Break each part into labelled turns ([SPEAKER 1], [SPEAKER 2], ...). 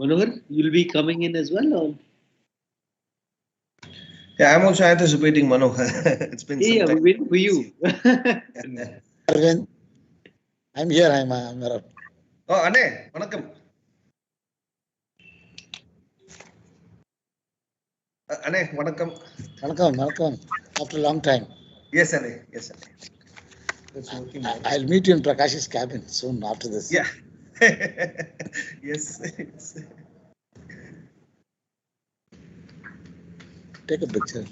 [SPEAKER 1] Manohar, you'll be coming in as well, or
[SPEAKER 2] Yeah, I'm also anticipating Mano. It's been some
[SPEAKER 1] yeah,
[SPEAKER 2] time.
[SPEAKER 1] we're waiting for you.
[SPEAKER 3] Arvind, I'm here. I'm around.
[SPEAKER 2] Oh, Ane, வணக்கம். Ane, வணக்கம்.
[SPEAKER 3] Welcome. After a long time.
[SPEAKER 2] Yes, Ane. Yes, Ane. It's working.
[SPEAKER 3] I'll meet you in Prakash's cabin soon after this.
[SPEAKER 2] Yeah. Yes.
[SPEAKER 3] Take a picture.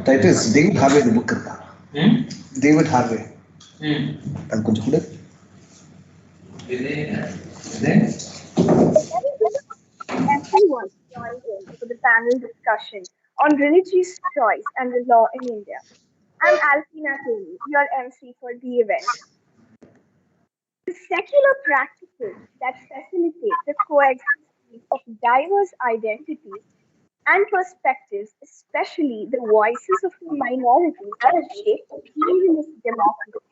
[SPEAKER 2] Title is David Harvey the book. David Harvey. அது கொஞ்சம் கூட
[SPEAKER 4] Everyone joined in for the panel discussion on religious choice and the law in India. I'm Alfina Tony, your MC for the event. The secular practices that facilitate the coexistence of diverse identities and perspectives, especially the voices of the minorities, that shape pluralist democracy.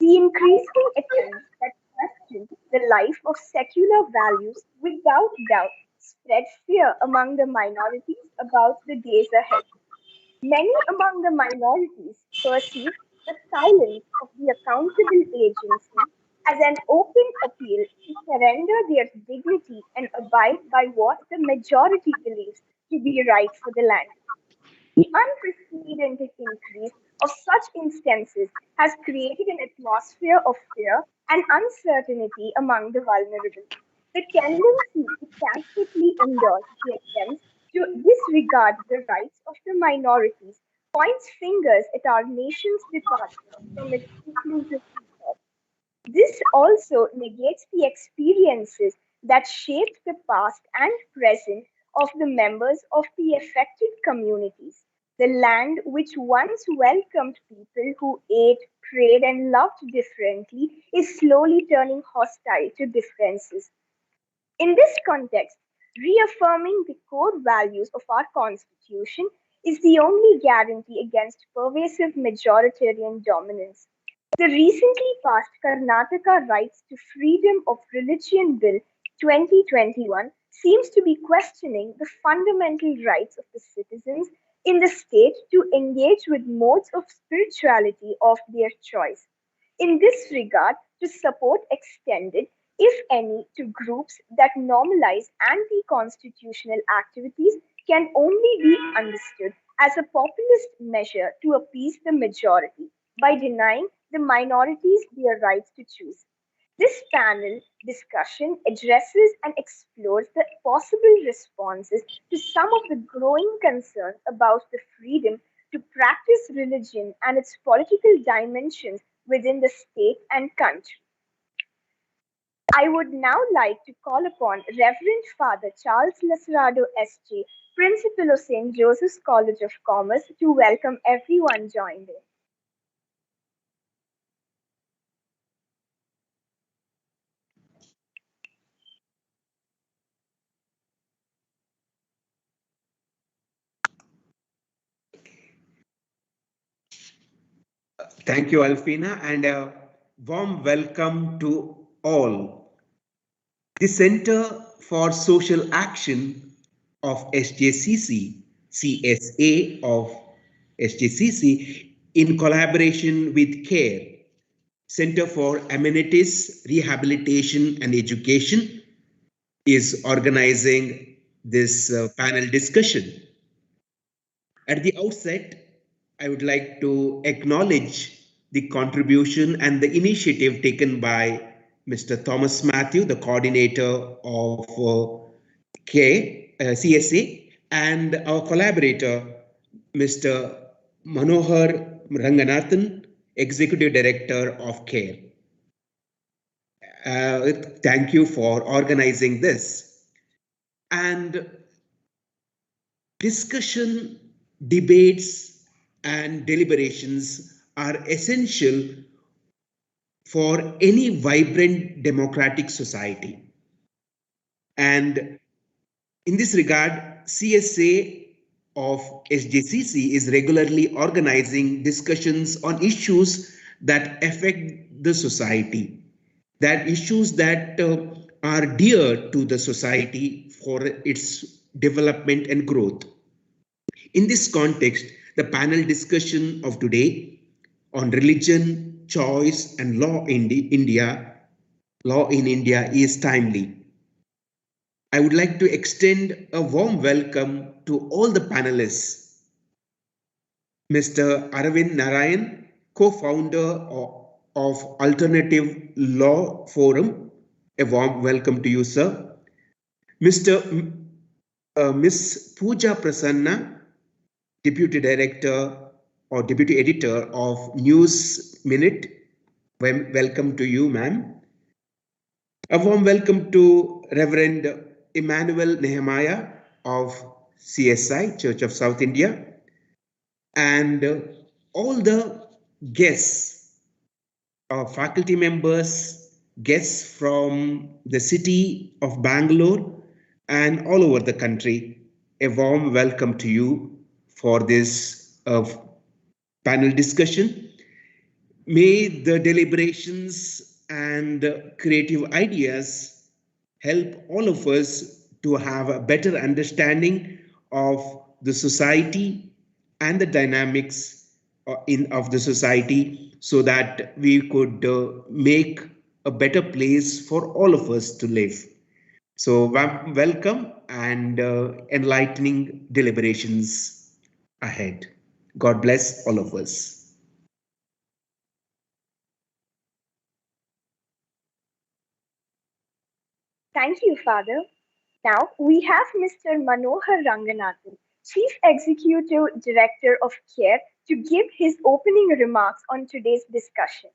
[SPEAKER 4] The increasing attempts that question the life of secular values without doubt spread fear among the minorities about the days ahead. Many among the minorities perceive the silence of the accountable agency as an open appeal to surrender their dignity and abide by what the majority believes to be right for the land. The unprecedented increase of such instances has created an atmosphere of fear and uncertainty among the vulnerable. The tendency to tacitly endorse the attempts to disregard the rights of the minorities points fingers at our nation's departure from its inclusive ethos. This also negates the experiences that shaped the past and present of the members of the affected communities. The land which once welcomed people who ate, prayed, and loved differently is slowly turning hostile to differences. In this context, reaffirming the core values of our Constitution is the only guarantee against pervasive majoritarian dominance. The recently passed Karnataka Rights to Freedom of Religion Bill 2021 seems to be questioning the fundamental rights of the citizens in the state to engage with modes of spirituality of their choice. In this regard, to support extended, if any, to groups that normalize anti constitutional activities can only be understood as a populist measure to appease the majority by denying the minorities their rights to choose. This panel discussion addresses and explores the possible responses to some of the growing concerns about the freedom to practice religion and its political dimensions within the state and country. I would now like to call upon Reverend Father Charles Lacerado S.J., Principal of St. Joseph's College of Commerce, to welcome everyone joined in.
[SPEAKER 5] Thank you, Alfina, and a warm welcome to all. The Center for Social Action of SJCC, CSA of SJCC, in collaboration with CARE, Center for Amenities, Rehabilitation and Education, is organizing this panel discussion. At the outset, I would like to acknowledge the contribution and the initiative taken by Mr. Thomas Matthew, the coordinator of CSA, and our collaborator, Mr. Manohar Ranganathan, Executive Director of CARE. Thank you for organizing this. And discussion, debates, and deliberations are essential for any vibrant democratic society. And in this regard, CSA of SJCC is regularly organizing discussions on issues that affect the society, that issues that are dear to the society for its development and growth. In this context, the panel discussion of today on religion, choice, and law in India is timely. I would like to extend a warm welcome to all the panelists. Mr. Aravind Narayan, co-founder of Alternative Law Forum. A warm welcome to you, sir. Miss Pooja Prasanna, Deputy Director or Deputy Editor of News Minute. Welcome to you, ma'am. A warm welcome to Reverend Emmanuel Nehemiah of CSI, Church of South India, and all the guests, faculty members, guests from the city of Bangalore and all over the country. A warm welcome to you for this panel discussion. May the deliberations and creative ideas help all of us to have a better understanding of the society and the dynamics of the society, so that we could make a better place for all of us to live. So welcome and enlightening deliberations ahead. God bless all of us.
[SPEAKER 4] Thank you, Father. Now we have Mr. Manohar Ranganathan, Chief Executive Director of CARE, to give his opening remarks on today's discussion.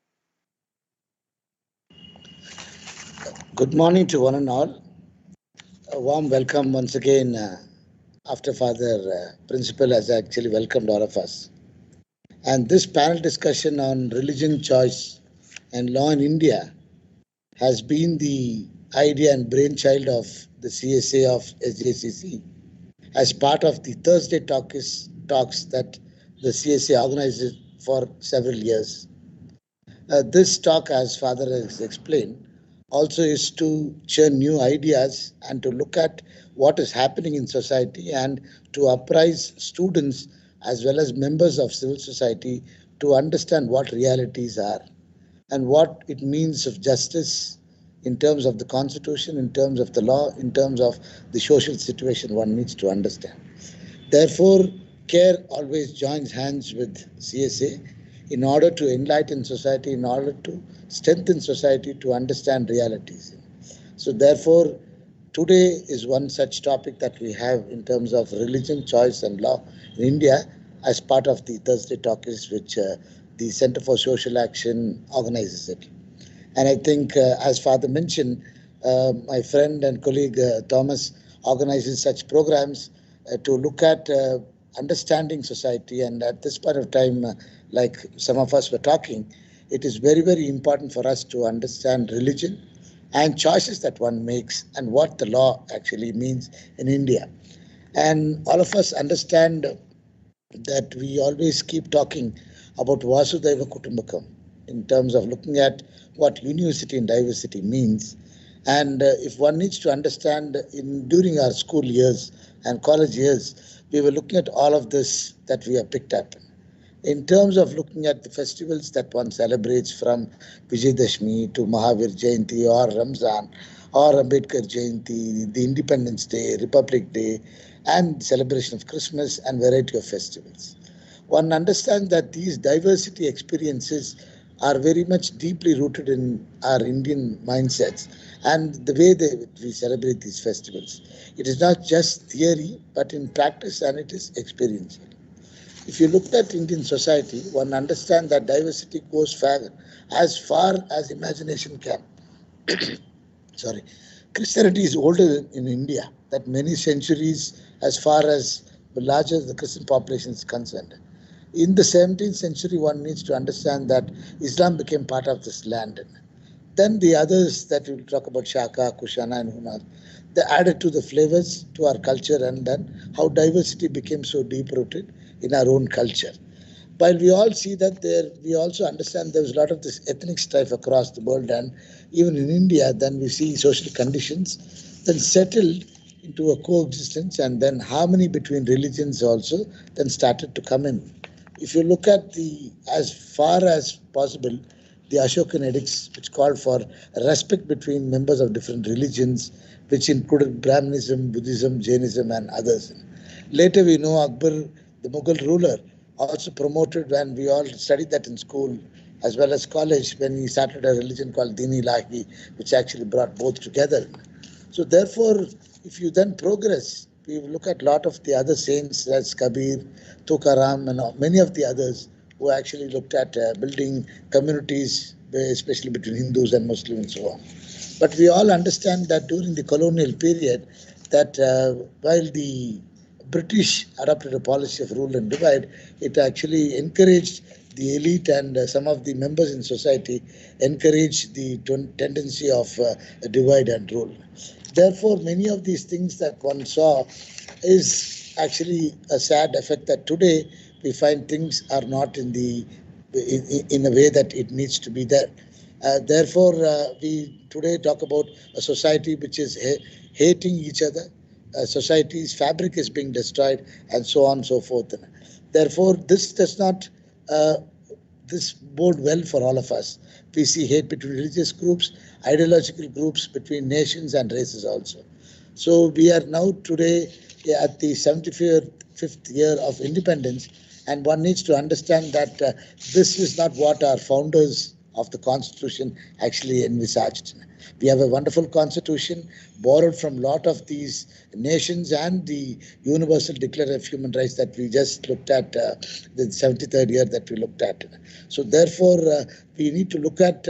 [SPEAKER 3] Good morning to one and all. A warm welcome once again after Father Principal has actually welcomed all of us. And this panel discussion on religion, choice and law in India has been the idea and brainchild of the CSA of SJCC as part of the Thursday talks that the CSA organizes for several years. This talk, as Father has explained, also is to churn new ideas and to look at what is happening in society and to apprise students as well as members of civil society to understand what realities are and what it means of justice in terms of the constitution, in terms of the law, in terms of the social situation one needs to understand. Therefore, CARE always joins hands with CSA in order to enlighten society, in order to strengthen society to understand realities. So therefore, today is one such topic that we have in terms of religion, choice and law in India as part of the Thursday talks which the Center for Social Action organizes it. And I think, as Father mentioned, my friend and colleague Thomas organizes such programs to look at understanding society. And at this point of time, like some of us were talking, it is very, very important for us to understand religion and choices that one makes and what the law actually means in India. And all of us understand that we always keep talking about Vasudhaiva Kutumbakam in terms of looking at what university and diversity means. And if one needs to understand during our school years and college years, we were looking at all of this that we have picked up. In terms of looking at the festivals that one celebrates from Vijayadashmi to Mahavir Jayanti or Ramzan or Ambedkar Jayanti, the Independence Day, Republic Day, and celebration of Christmas and variety of festivals. One understands that these diversity experiences are very much deeply rooted in our Indian mindsets and the way we celebrate these festivals. It is not just theory, but in practice, and it is experiential. If you look at Indian society, one understands that diversity goes as far as imagination can. Sorry. Christianity is older in India, that many centuries as far as larger the Christian population is concerned. In the 17th century, one needs to understand that Islam became part of this land. Then the others that we'll talk about, Shaka, Kushana, and Hunar, they added to the flavors to our culture, and then how diversity became so deep rooted in our own culture. While we all see that there, we also understand there's a lot of this ethnic strife across the world, and even in India, then we see social conditions then settled into a coexistence, and then harmony between religions also then started to come in. If you look at the, as far as possible, the Ashokan edicts, which called for respect between members of different religions, which included Brahmanism, Buddhism, Jainism, and others. Later, we know Akbar, the Mughal ruler, also promoted, when we all studied that in school as well as college, when he started a religion called Dini Ilahi, which actually brought both together. So therefore, if you then progress, we look at a lot of the other saints, that's Kabir, Tukaram, and many of the others who actually looked at building communities, especially between Hindus and Muslims and so on. But we all understand that during the colonial period, that while the British adopted a policy of rule and divide, it actually encouraged the elite and some of the members in society encouraged the tendency of divide and rule. Therefore, many of these things that one saw is actually a sad effect that today we find things are not in the in a way that it needs to be there. Therefore, we today talk about a society which is hating each other. Society's fabric is being destroyed, and so on and so forth. Therefore, this does not this bode well for all of us. We see hate between religious groups, ideological groups, between nations and races also. So we are now today at the 75th year of independence, and one needs to understand that this is not what our founders of the Constitution actually envisaged. We have a wonderful Constitution borrowed from a lot of these nations and the Universal Declaration of Human Rights that we just looked at, the 73rd year that we looked at. So therefore, we need to look at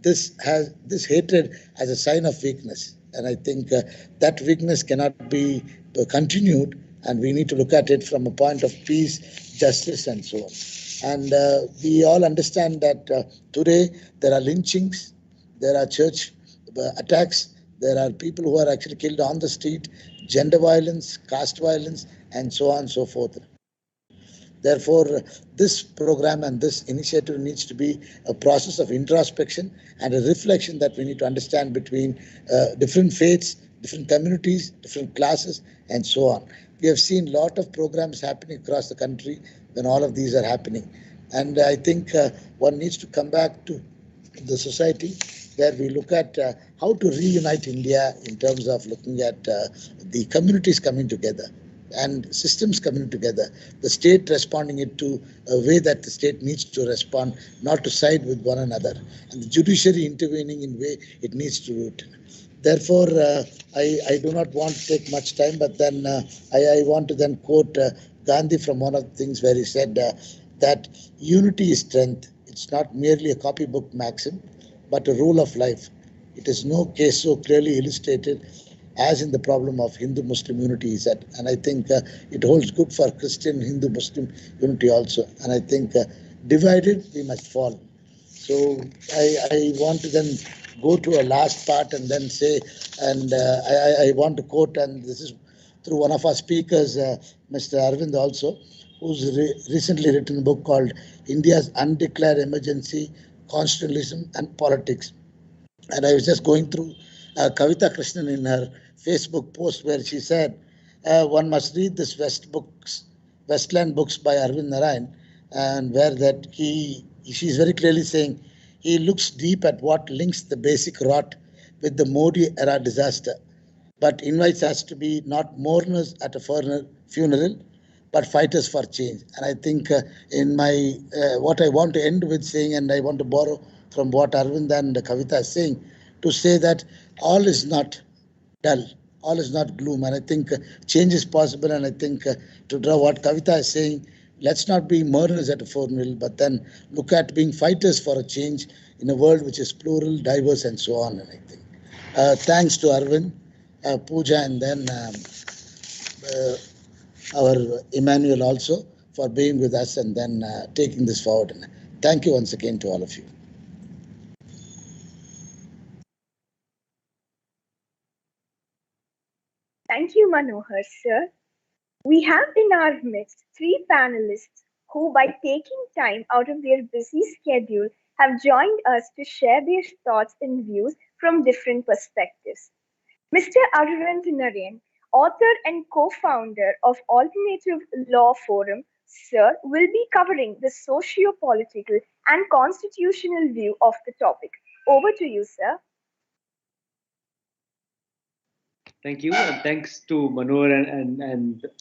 [SPEAKER 3] this hatred as a sign of weakness. And I think that weakness cannot be continued, and we need to look at it from a point of peace, justice, and so on. And we all understand that today there are lynchings, there are church attacks, there are people who are actually killed on the street, gender violence, caste violence, and so on and so forth. Therefore, this program and this initiative needs to be a process of introspection and a reflection that we need to understand between different faiths, different communities, different classes, and so on. We have seen a lot of programs happening across the country when all of these are happening. And I think one needs to come back to the society where we look at how to reunite India in terms of looking at the communities coming together and systems coming together, the state responding it to a way that the state needs to respond, not to side with one another, and the judiciary intervening in way it needs to do it. Therefore, I do not want to take much time, but then I want to then quote Gandhi from one of the things where he said that unity is strength. It's not merely a copybook maxim, but a rule of life. It is no case so clearly illustrated as in the problem of Hindu-Muslim unity is that. And I think it holds good for Christian, Hindu-Muslim unity also. And I think divided, we must fall. So I want to then go to a last part and then say, and I want to quote, and this is through one of our speakers, Mr. Arvind also, who's recently written a book called India's Undeclared Emergency, Constitutionalism and Politics. And I was just going through Kavita Krishnan in her Facebook post where she said, one must read this Westland books by Arvind Narayan, and where that she's very clearly saying he looks deep at what links the basic rot with the Modi era disaster, but invites us to be not mourners at a funeral, but fighters for change. And I think in my what I want to end with saying, and I want to borrow from what Arvind and Kavita is saying, to say that all is not dull, all is not gloom. And I think change is possible. And I think to draw what Kavita is saying, let's not be murderers at a funeral, but then look at being fighters for a change in a world which is plural, diverse, and so on. And I think thanks to Arvind, Pooja, and then our Emmanuel also for being with us and then taking this forward. And thank you once again to all of you.
[SPEAKER 4] Thank you, Manohar, sir. We have in our midst three panelists who, by taking time out of their busy schedule, have joined us to share their thoughts and views from different perspectives. Mr. Arvind Narayan, author and co-founder of Alternative Law Forum, sir, will be covering the socio-political and constitutional view of the topic. Over to you, sir.
[SPEAKER 1] Thank you, and thanks to Manohar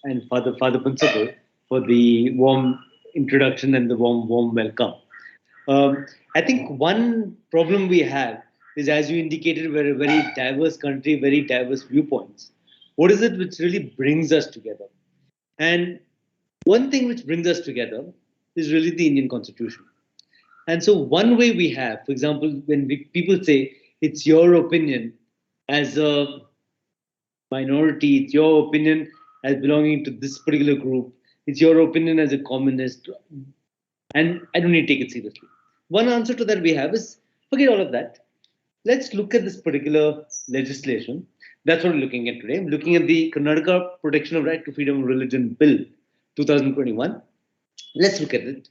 [SPEAKER 1] and Father Principal for the warm introduction and the warm welcome. I think one problem we have is, as you indicated, we're a very diverse country, very diverse viewpoints. What is it which really brings us together? And one thing which brings us together is really the Indian Constitution. And so, one way we have, for example, when people say it's your opinion as a minority, it's your opinion as belonging to this particular group, it's your opinion as a communist, and I don't need to take it seriously. One answer to that we have is forget all of that. Let's look at this particular legislation. That's what we're looking at today. I'm looking at the Karnataka Protection of Right to Freedom of Religion Bill 2021. Let's look at it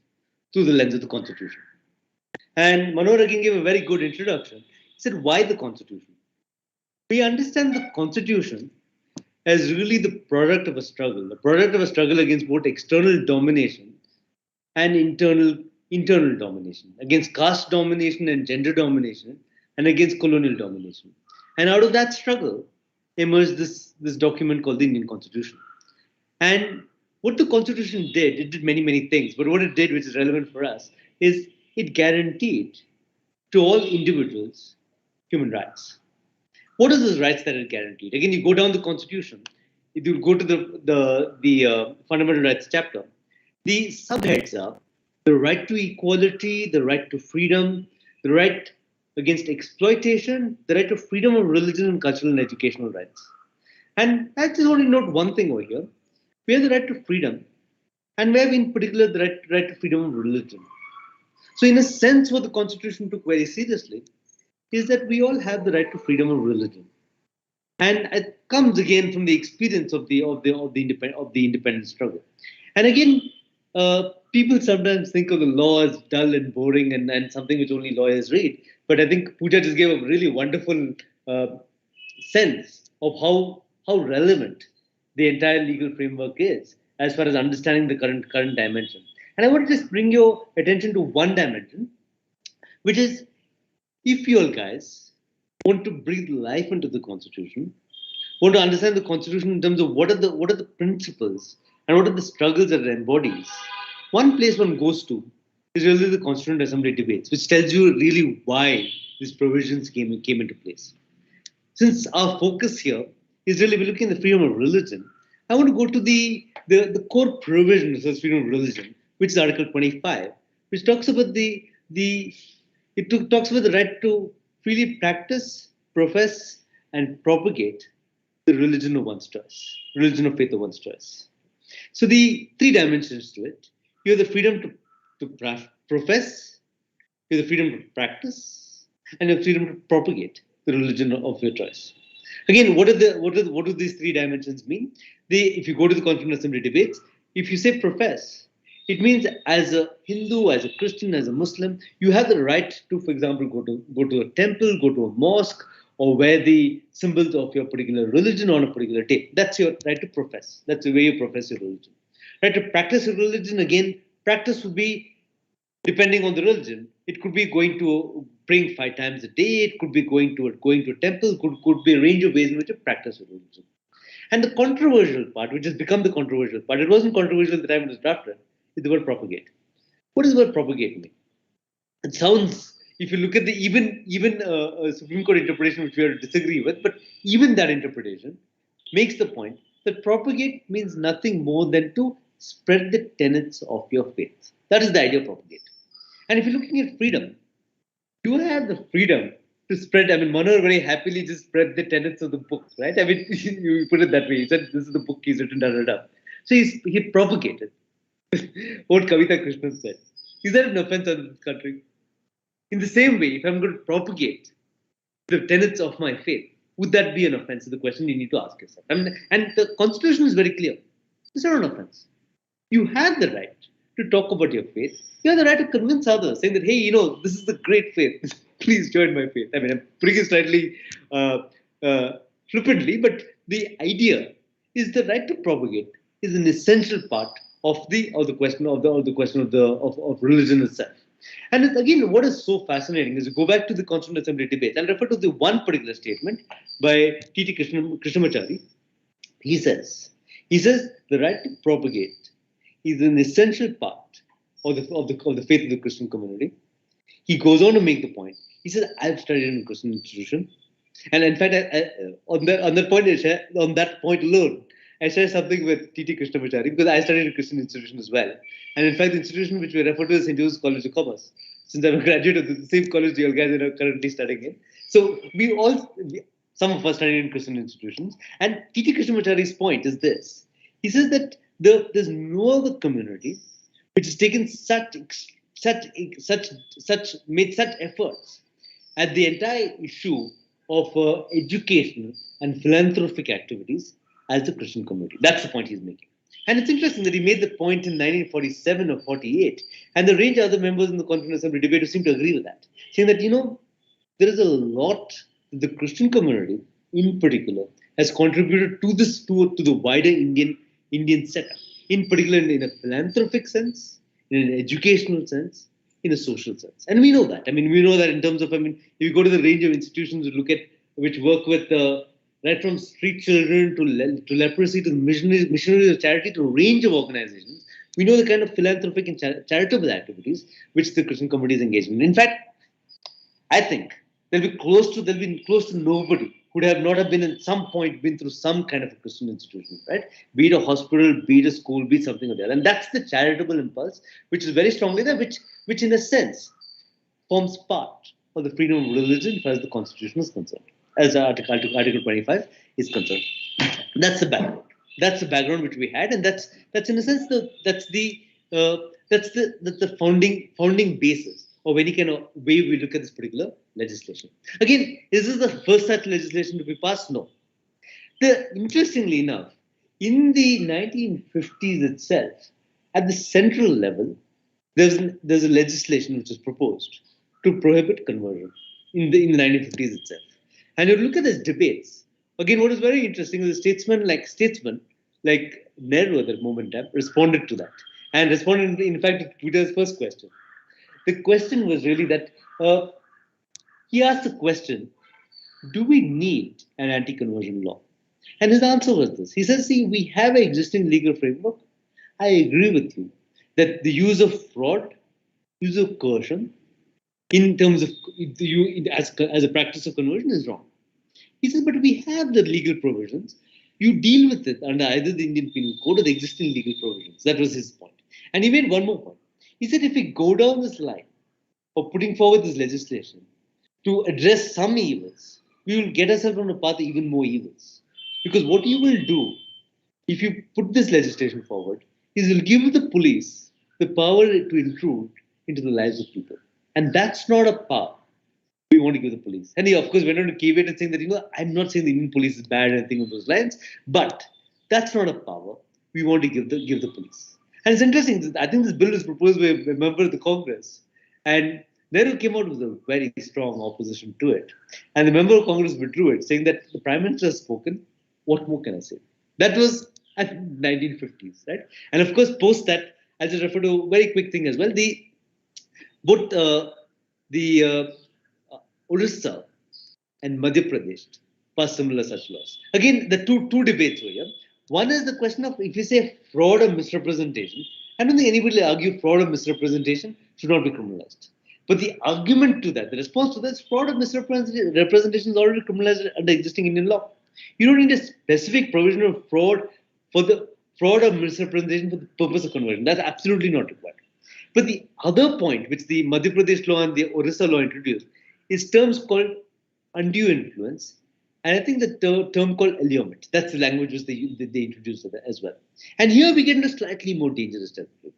[SPEAKER 1] through the lens of the Constitution. And Manohar again gave a very good introduction. He said, why the Constitution? We understand the Constitution as really the product of a struggle against both external domination and internal domination, against caste domination and gender domination, and against colonial domination. And out of that struggle emerged this document called the Indian Constitution. And what the Constitution did, it did many things, but what it did, which is relevant for us, is it guaranteed to all individuals human rights. What are those rights that it guaranteed? Again, you go down the Constitution, if you go to the Fundamental Rights chapter, the subheads are the right to equality, the right to freedom, the right against exploitation, the right to freedom of religion and cultural and educational rights. And I just only note one thing over here. We have the right to freedom, and we have in particular the right to freedom of religion. So in a sense, what the Constitution took very seriously is that we all have the right to freedom of religion. And it comes again from the experience of the independence struggle. And again, people sometimes think of the law as dull and boring and something which only lawyers read. But I think Pooja just gave a really wonderful sense of how relevant the entire legal framework is as far as understanding the current dimension. And I want to just bring your attention to one dimension, which is if you all guys want to breathe life into the Constitution, want to understand the Constitution in terms of what are the principles and what are the struggles that it embodies, one place one goes to is really the Constituent Assembly debates, which tells you really why these provisions came into place. Since our focus here is really we're looking at the freedom of religion, I want to go to the core provision of freedom of religion, which is Article 25, which talks about the right to freely practice, profess, and propagate the religion of one's choice, religion of faith of one's choice. So the three dimensions to it: you have the freedom to profess, you have the freedom to practice, and you have freedom to propagate the religion of your choice. Again, what do these three dimensions mean? If you go to the Constituent Assembly debates, if you say profess, it means as a Hindu, as a Christian, as a Muslim, you have the right to, for example, go to a temple, go to a mosque, or wear the symbols of your particular religion on a particular day. That's your right to profess. That's the way you profess your religion. Right to practice your religion, again, practice would be depending on the religion. It could be going to praying 5 times a day. It could be going to a temple. Could be a range of ways in which you practice your religion. And the controversial part, which has become the controversial part, it wasn't controversial at the time it was drafted, is the word propagate. What does the word propagate mean? It sounds, if you look at the even Supreme Court interpretation, which we are to disagree with, but even that interpretation makes the point that propagate means nothing more than to spread the tenets of your faith. That is the idea of propagate. And if you're looking at freedom, you have the freedom to spread. I mean, Manohar very happily just spread the tenets of the book, right? I mean, you put it that way. He said, this is the book he's written, da, da, da. So he propagated what Kavita Krishnan said. Is that an offense on this country? In the same way, if I'm going to propagate the tenets of my faith, would that be an offense? Is the question you need to ask yourself. And the Constitution is very clear. It's not an offense. You have the right to talk about your faith. You have the right to convince others, saying that, hey, this is the great faith. Please join my faith. I mean, I'm putting it slightly flippantly, but the idea is the right to propagate is an essential part of the question of religion itself. And again, what is so fascinating is to go back to the Constituent Assembly debates. I'll refer to the one particular statement by T.T. Krishnamachari. He says the right to propagate is an essential part of the faith of the Christian community. He goes on to make the point. He says, I've studied in a Christian institution. And in fact, on that point alone, I share something with T.T. Krishnamachari because I studied in a Christian institution as well. And in fact, the institution which we refer to as St. Joseph's College of Commerce, since I'm a graduate of the same college you guys are currently studying in. So some of us studied in Christian institutions. And T.T. Krishnamachari's point is this. He says that there's no other community which has taken made such efforts at the entire issue of educational and philanthropic activities as the Christian community. That's the point he's making. And it's interesting that he made the point in 1947 or 48, and the range of other members in the Constituent Assembly debate seem to agree with that, saying that, there is a lot that the Christian community in particular has contributed to the wider Indian setup, in particular in a philanthropic sense, in an educational sense, in a social sense. And we know that. I mean, we know that in terms of, if you go to the range of institutions which work with right from street children to leprosy to missionaries of charity to a range of organizations, we know the kind of philanthropic and charitable activities which the Christian community is engaged in. In fact, I think there'll be close to nobody who would have been at some point been through some kind of a Christian institution, right? Be it a hospital, be it a school, be it something or the other. And that's the charitable impulse, which is very strongly there, which in a sense forms part of the freedom of religion as far as the Constitution is concerned, as Article 25 is concerned. That's the background. That's the background which we had, and that's in a sense that's the founding basis of any kind of way we look at this particular legislation. Again, is this the first such legislation to be passed? No. Interestingly enough, in the 1950s itself, at the central level, there's a legislation which is proposed to prohibit conversion in the 1950s itself. And you look at these debates. Again, what is very interesting is statesmen like Nehru at that moment responded to that, and responded in fact to Peter's first question. The question was really that he asked the question, do we need an anti-conversion law? And his answer was this. He says, see, we have an existing legal framework. I agree with you that the use of fraud, use of coercion, in terms of as a practice of conversion is wrong. He says, but we have the legal provisions. You deal with it under either the Indian Penal Code or the existing legal provisions. That was his point. And he made one more point. He said, if we go down this line of putting forward this legislation to address some evils, we will get ourselves on a path of even more evils. Because what you will do, if you put this legislation forward, is you'll give the police the power to intrude into the lives of people. And that's not a power we want to give the police. And he, of course, went on to caveat and saying that, I'm not saying the Indian police is bad or anything of those lines, but that's not a power we want to give the police. And it's interesting, I think this bill was proposed by a member of the Congress, and Nehru came out with a very strong opposition to it. And the member of Congress withdrew it, saying that the Prime Minister has spoken, what more can I say? That was at 1950s, right? And of course, post that, I'll just refer to a very quick thing as well. Orissa and Madhya Pradesh passed similar such laws. Again, the two debates were here. One is the question of if you say fraud or misrepresentation. I don't think anybody will argue fraud or misrepresentation should not be criminalized. But the argument to that, the response to that is fraud or misrepresentation is already criminalized under existing Indian law. You don't need a specific provision of fraud or misrepresentation for the purpose of conversion. That's absolutely not required. But the other point which the Madhya Pradesh law and the Orissa law introduced is terms called undue influence And I think the term called allurement, that's the language which they introduced as well. And here we get into slightly more dangerous territory.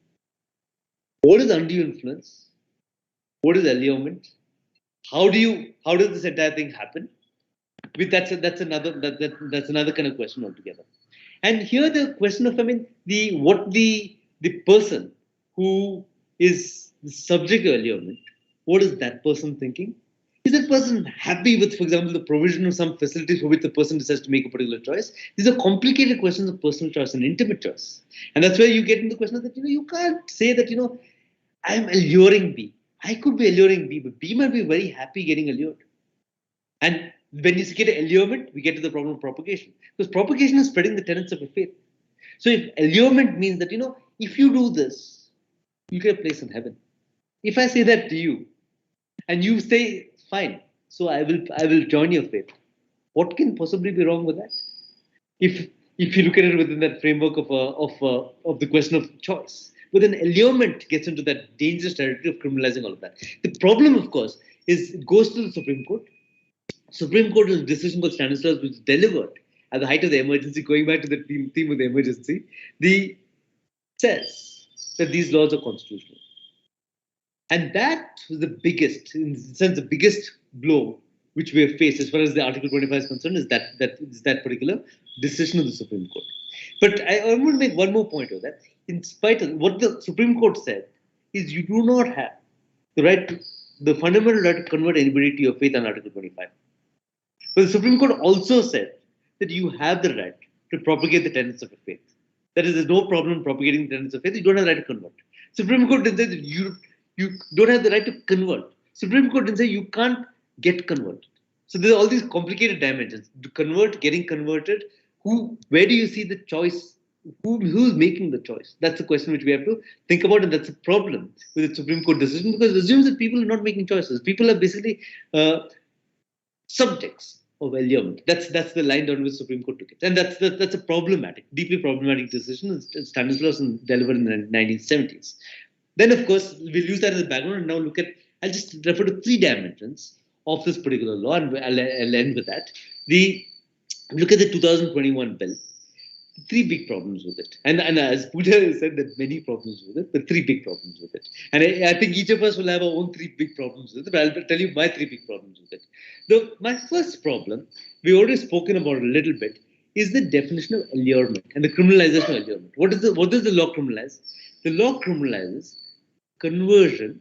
[SPEAKER 1] What is undue influence? What is allurement? How does this entire thing happen? That's another kind of question altogether. And here the question of, the person who is the subject of allurement, what is that person thinking? Is that person happy with, for example, the provision of some facilities for which the person decides to make a particular choice? These are complicated questions of personal choice and intimate choice. And that's where you get into the question that, you can't say that, I'm alluring B. I could be alluring B, but B might be very happy getting allured. And when you get allurement, we get to the problem of propagation. Because propagation is spreading the tenets of a faith. So if allurement means that, if you do this, you get a place in heaven. If I say that to you, and you say, fine, so I will join your faith. What can possibly be wrong with that? If you look at it within that framework of the question of choice. But then allurement gets into that dangerous territory of criminalizing all of that. The problem, of course, is it goes to the Supreme Court. Supreme Court has a decision called Stanislaus, which delivered at the height of the emergency, going back to the theme of the emergency, says that these laws are constitutional. And that was the biggest, in a sense, the biggest blow which we have faced as far as the Article 25 is concerned, is that particular decision of the Supreme Court. But I want to make one more point of that. In spite of what the Supreme Court said, is you do not have the fundamental right to convert anybody to your faith on Article 25. But the Supreme Court also said that you have the right to propagate the tenets of a faith. That is, there's no problem propagating the tenets of faith. You don't have the right to convert. Supreme Court didn't say that you don't have the right to convert. Supreme Court didn't say you can't get converted. So there are all these complicated dimensions. To convert, getting converted, where do you see the choice? Who's making the choice? That's the question which we have to think about, and that's a problem with the Supreme Court decision, because it assumes that people are not making choices. People are basically subjects of allurement. That's the line down which the Supreme Court took it, and that's a deeply problematic decision. Stanislaus delivered in the 1970s. Then, of course, we'll use that as a background and now look at. I'll just refer to three dimensions of this particular law, and I'll end with that. Look at the 2021 bill. Three big problems with it. And as Pooja said, there are many problems with it, but three big problems with it. And I think each of us will have our own three big problems with it, but I'll tell you my three big problems with it. My first problem, we've already spoken about a little bit, is the definition of allurement and the criminalization of allurement. What does the law criminalize? The law criminalizes conversion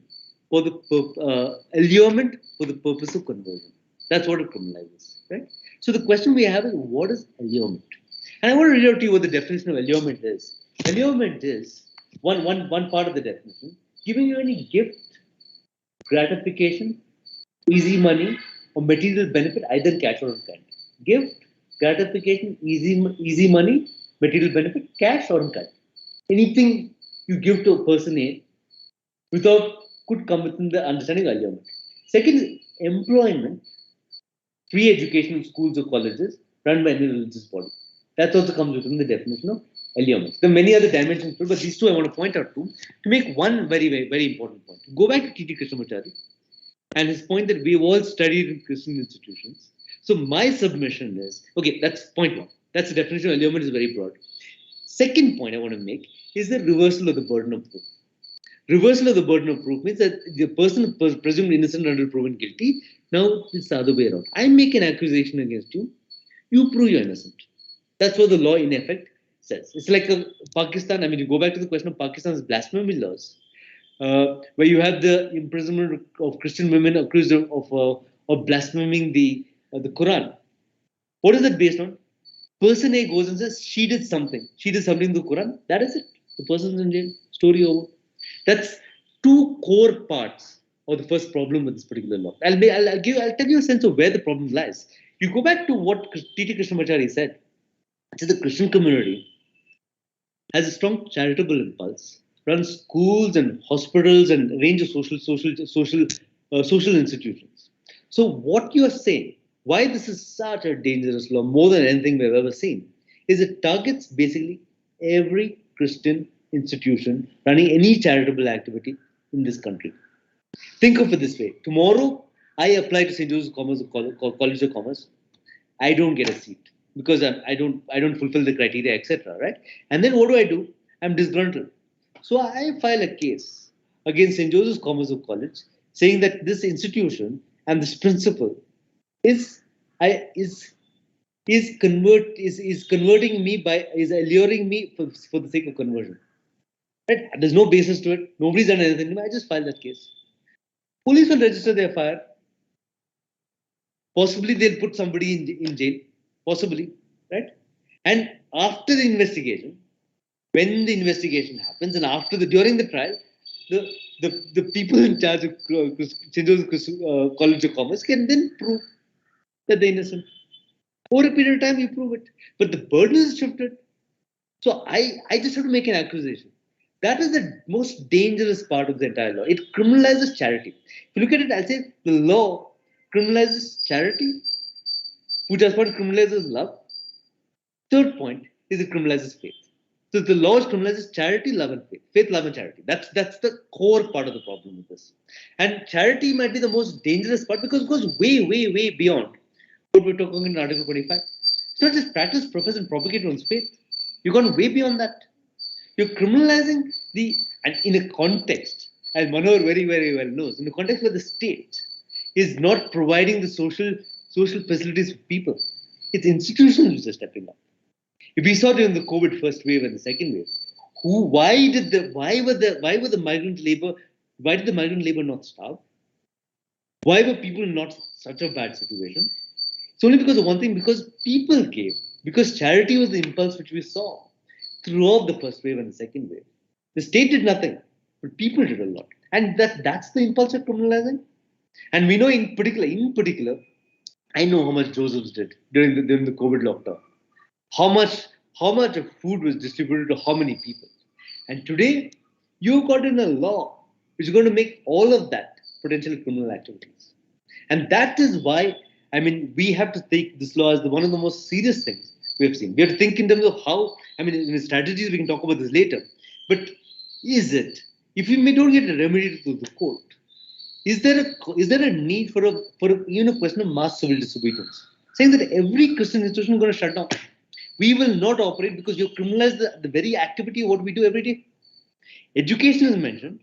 [SPEAKER 1] for the allurement for the purpose of conversion. That's what it criminalizes, right? So the question we have is, what is allurement? And I want to read out to you what the definition of allurement is. Allurement is one part of the definition: giving you any gift, gratification, easy money, or material benefit, either in cash or in kind. Gift, gratification, easy money, material benefit, cash or in kind. Anything you give to a person A could come within the understanding of allurement. Second is employment, free education in schools or colleges run by any religious body. That also comes within the definition of allurement. There are many other dimensions, but these two I want to point out to make one very, very, very important point. Go back to T.T. Krishnamacharya and his point that we've all studied in Christian institutions. So my submission is, okay, that's point one. That's the definition of allurement is very broad. Second point I want to make is the reversal of the burden of proof. Reversal of the burden of proof means that the person presumed innocent until proven guilty. Now it's the other way around. I make an accusation against you. You prove you're innocent. That's what the law in effect says. It's like Pakistan. I mean, you go back to the question of Pakistan's blasphemy laws, where you have the imprisonment of Christian women accused of blaspheming the Quran. What is that based on? Person A goes and says she did something. She did something in the Quran. That is it. The person's in jail. Story over. That's two core parts of the first problem with this particular law. I'll tell you a sense of where the problem lies. You go back to what T.T. Krishnamacharya said. So the Christian community has a strong charitable impulse, runs schools and hospitals and a range of social institutions. So what you are saying, why this is such a dangerous law, more than anything we've ever seen, is it targets basically every Christian institution running any charitable activity in this country. Think of it this way. Tomorrow, I apply to St. Joseph's College of Commerce. I don't get a seat because I don't fulfill the criteria, etc. Right? And then what do? I'm disgruntled. So I file a case against St. Joseph's Commercial College, saying that this institution and this principle is I is converting me is alluring me for the sake of conversion. Right? There's no basis to it. Nobody's done anything. I just filed that case. Police will register their FIR. Possibly they'll put somebody in jail. Possibly, right? And after the investigation, when the investigation happens, and during the trial, the people in charge of St. Joseph's College of Commerce can then prove that they're innocent. Over a period of time, you prove it. But the burden is shifted. So I just have to make an accusation. That is the most dangerous part of the entire law. It criminalizes charity. If you look at it, I'll say the law criminalizes charity, which as part criminalizes love. Third point is it criminalizes faith. So the law criminalizes charity, love, and faith. Faith, love, and charity. That's the core part of the problem with this. And charity might be the most dangerous part because it goes way, way, way beyond what we're talking in Article 25. It's not just practice, profess, and propagate one's faith. You've gone way beyond that. You're criminalizing and in a context, as Manohar very, very well knows, in a context where the state is not providing the social facilities for people. It's institutions which are stepping up. If we saw during the COVID first wave and the second wave, why did the migrant labor not starve? Why were people not such a bad situation? It's only because of one thing, because people gave, because charity was the impulse which we saw throughout the first wave and the second wave. The state did nothing, but people did a lot. And that's the impulse of criminalizing. And we know in particular, I know how much Joseph's did during the COVID lockdown. How much of food was distributed to how many people. And today, you've got in a law which is going to make all of that potential criminal activities. And that is why, we have to take this law as one of the most serious things we have seen. We have to think in terms of how, in the strategies, we can talk about this later. But is it, if we don't get a remedy to the court, is there a need for even a question of mass civil disobedience? Saying that every Christian institution is going to shut down. We will not operate because you criminalize the very activity of what we do every day. Education is mentioned.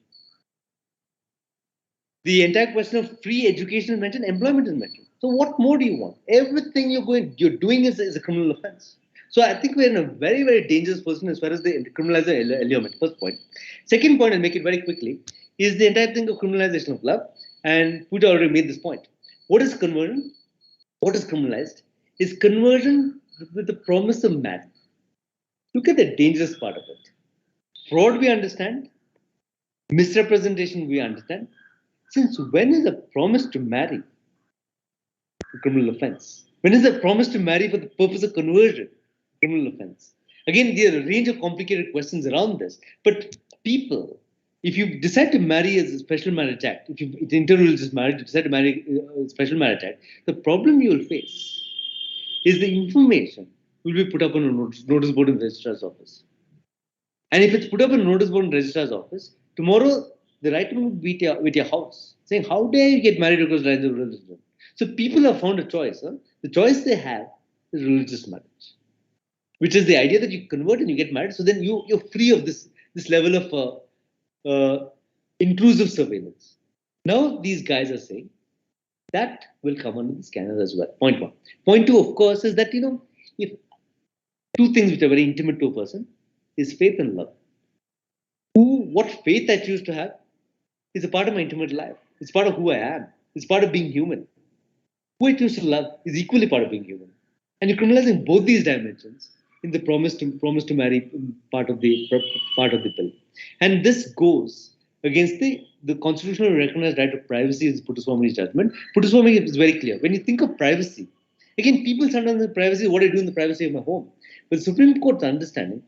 [SPEAKER 1] The entire question of free education is mentioned. Employment is mentioned. So what more do you want? Everything you're doing is a criminal offense. So I think we're in a very, very dangerous position as far as the criminalizer element. First point. Second point, I'll make it very quickly, is the entire thing of criminalization of love. And Pooja already made this point. What is conversion? What is criminalized? Is conversion with the promise of marriage. Look at the dangerous part of it. Fraud we understand. Misrepresentation we understand. Since when is a promise to marry a criminal offense? When is a promise to marry for the purpose of conversion a criminal offense? Again, there are a range of complicated questions around this. But people, if you decide to marry as a special marriage act, if it's interreligious marriage, you decide to marry a special marriage act, the problem you will face is the information will be put up on a notice board in the registrar's office. And if it's put up on a notice board in the registrar's office, tomorrow the right will be with your house, saying, how dare you get married across lines of religion? So people have found a choice. Huh? The choice they have is religious marriage, which is the idea that you convert and you get married. So then you're free of this level of intrusive surveillance. Now these guys are saying that will come under the scanners as well. Point one. Point two, of course, is that, if two things which are very intimate to a person is faith and love. What faith I choose to have is a part of my intimate life. It's part of who I am. It's part of being human. Who I choose to love is equally part of being human. And you're criminalizing both these dimensions in the promise to marry part of the bill. And this goes against the constitutionally recognized right of privacy is Puttaswamy's judgment. Puttaswamy is very clear. When you think of privacy, again, people sometimes think privacy, what I do in the privacy of my home. But the Supreme Court's understanding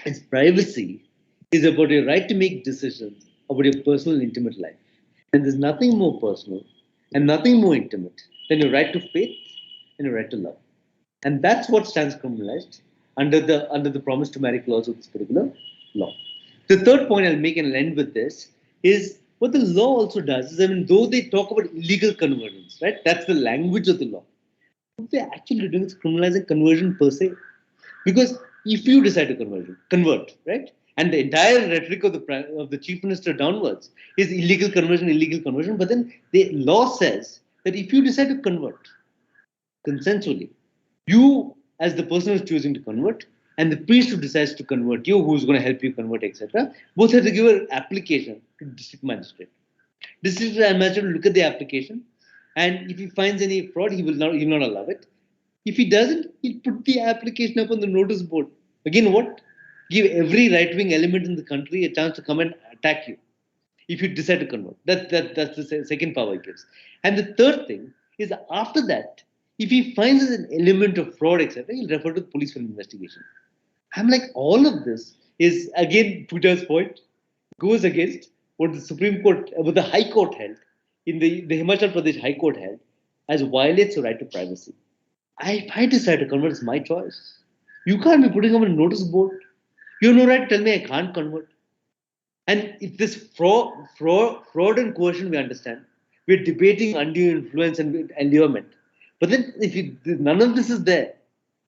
[SPEAKER 1] is privacy is about your right to make decisions about your personal intimate life. And there's nothing more personal and nothing more intimate than your right to faith and your right to love. And that's what stands criminalized under the promise to marry clause of this particular law. The third point I'll make and I'll end with this is what the law also does is, though they talk about illegal conversions, right? That's the language of the law. what we're actually doing is criminalizing conversion per se. Because if you decide to convert, right? And the entire rhetoric of the chief minister downwards is illegal conversion. But then the law says that if you decide to convert consensually, you as the person who's choosing to convert and the priest who decides to convert you, who's going to help you convert, etc., both have to give an application to district magistrate. District magistrate will look at the application, and if he finds any fraud, he will not allow it. If he doesn't, he'll put the application up on the notice board. Again, what? Give every right-wing element in the country a chance to come and attack you if you decide to convert. That's the second power he gives. And the third thing is after that, if he finds an element of fraud, etc., he'll refer to the police for investigation. I'm like, all of this is, again, Peter's point, goes against what the Supreme Court, what the High Court held, in the Himachal Pradesh High Court held, as violates the right to privacy. If I decide to convert, it's my choice. You can't be putting up a notice board. You have no right to tell me I can't convert. And if this fraud and coercion, we understand. We're debating undue influence and allurement. But then, none of this is there,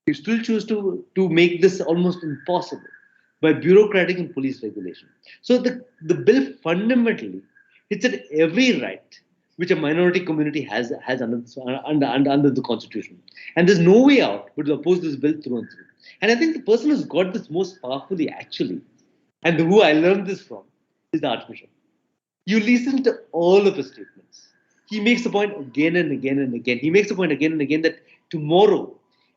[SPEAKER 1] you still choose to make this almost impossible by bureaucratic and police regulation. So the bill fundamentally hits at every right which a minority community has under the Constitution. And there's no way out but to oppose this bill through and through. And I think the person who's got this most powerfully, actually, and who I learned this from, is the Archbishop. You listen to all of his statements. He makes the point again and again and again. He makes the point again and again that tomorrow,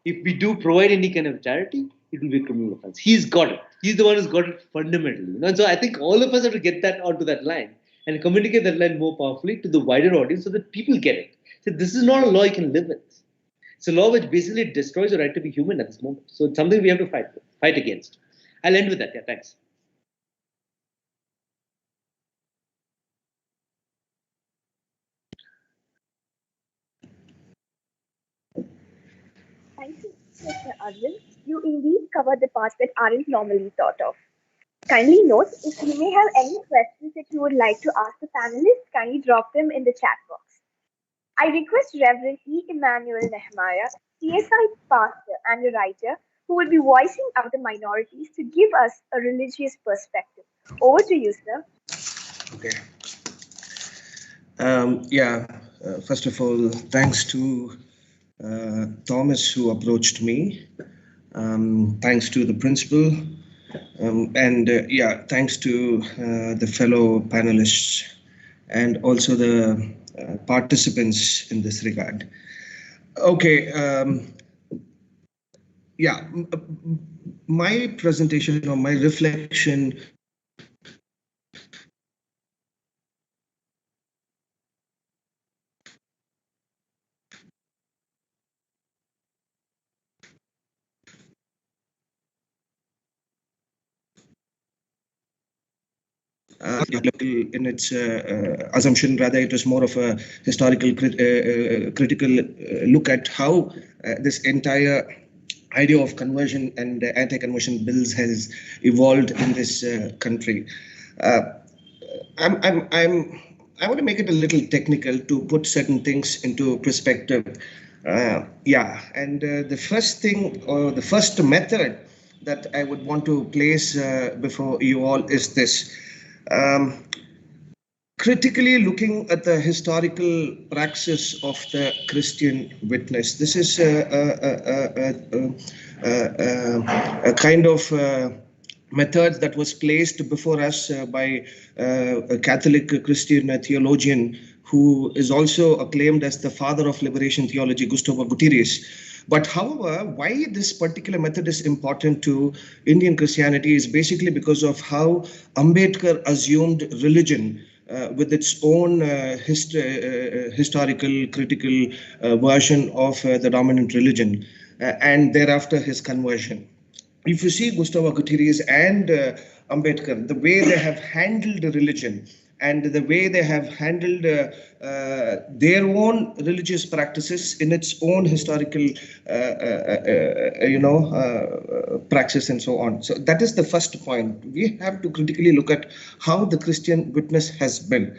[SPEAKER 1] if we do provide any kind of charity, it will be a criminal offense. He's got it. He's the one who's got it fundamentally. And so I think all of us have to get that onto that line and communicate that line more powerfully to the wider audience so that people get it. So this is not a law you can live with. It's a law which basically destroys the right to be human at this moment. So it's something we have to fight against. I'll end with that. Yeah, thanks.
[SPEAKER 4] Thank you, Mr. Arvind. You indeed covered the parts that aren't normally thought of. Kindly note, if you may have any questions that you would like to ask the panelists, kindly drop them in the chat box. I request Reverend E. Emmanuel Nehemiah, CSI pastor and a writer, who will be voicing out the minorities to give us a religious perspective. Over to you, sir.
[SPEAKER 6] Okay. First of all, thanks to Thomas who approached me. Thanks to the principal. Thanks to the fellow panelists and also the participants in this regard. Okay. My presentation or my reflection in its assumption, rather it was more of a historical critical look at how this entire idea of conversion and anti-conversion bills has evolved in this country. I want to make it a little technical to put certain things into perspective. The first thing, or the first method that I would want to place before you all is this. Critically looking at the historical praxis of the Christian witness. This is a kind of method that was placed before us by a Catholic Christian theologian who is also acclaimed as the father of liberation theology, Gustavo Gutierrez. But however, why this particular method is important to Indian Christianity is basically because of how Ambedkar assumed religion with its own historical, critical version of the dominant religion, and thereafter his conversion. If you see Gustavo Gutierrez and Ambedkar, the way they have handled religion and the way they have handled their own religious practices in its own historical, praxis and so on. So that is the first point. We have to critically look at how the Christian witness has been.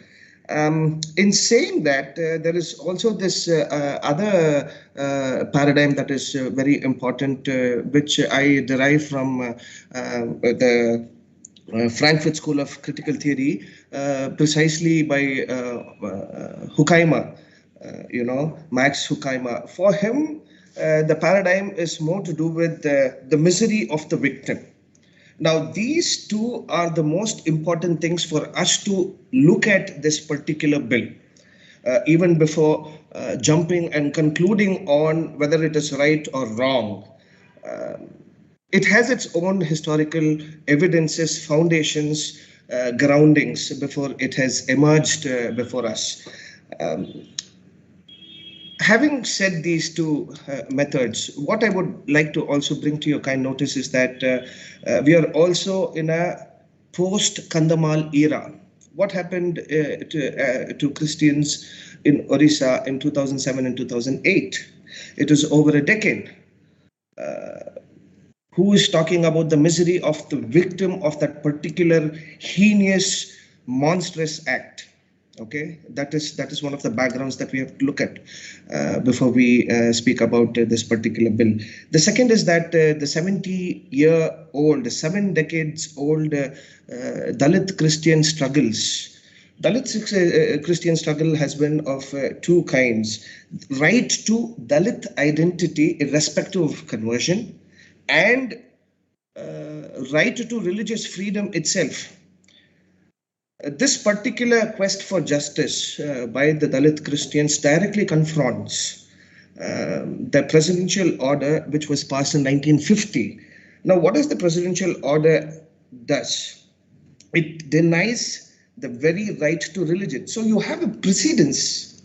[SPEAKER 6] In saying that, there is also this other paradigm that is very important, which I derive from the Frankfurt School of Critical Theory, precisely by Horkheimer, Max Horkheimer. For him, the paradigm is more to do with the misery of the victim. Now, these two are the most important things for us to look at this particular bill, even before jumping and concluding on whether it is right or wrong. It has its own historical evidences, foundations, groundings before it has emerged before us. Having said these two methods, what I would like to also bring to your kind notice is that we are also in a post-Kandhamal era. What happened to Christians in Orissa in 2007 and 2008? It was over a decade. Who is talking about the misery of the victim of that particular heinous, monstrous act? Okay, that is one of the backgrounds that we have to look at before we speak about this particular bill. The second is that the 70-year-old, 7 decades old Dalit Christian struggles. Dalit Christian struggle has been of two kinds: right to Dalit identity irrespective of conversion, and right to religious freedom itself. This particular quest for justice by the Dalit Christians directly confronts the presidential order which was passed in 1950. Now, what does the presidential order does? It denies the very right to religion. So you have a precedence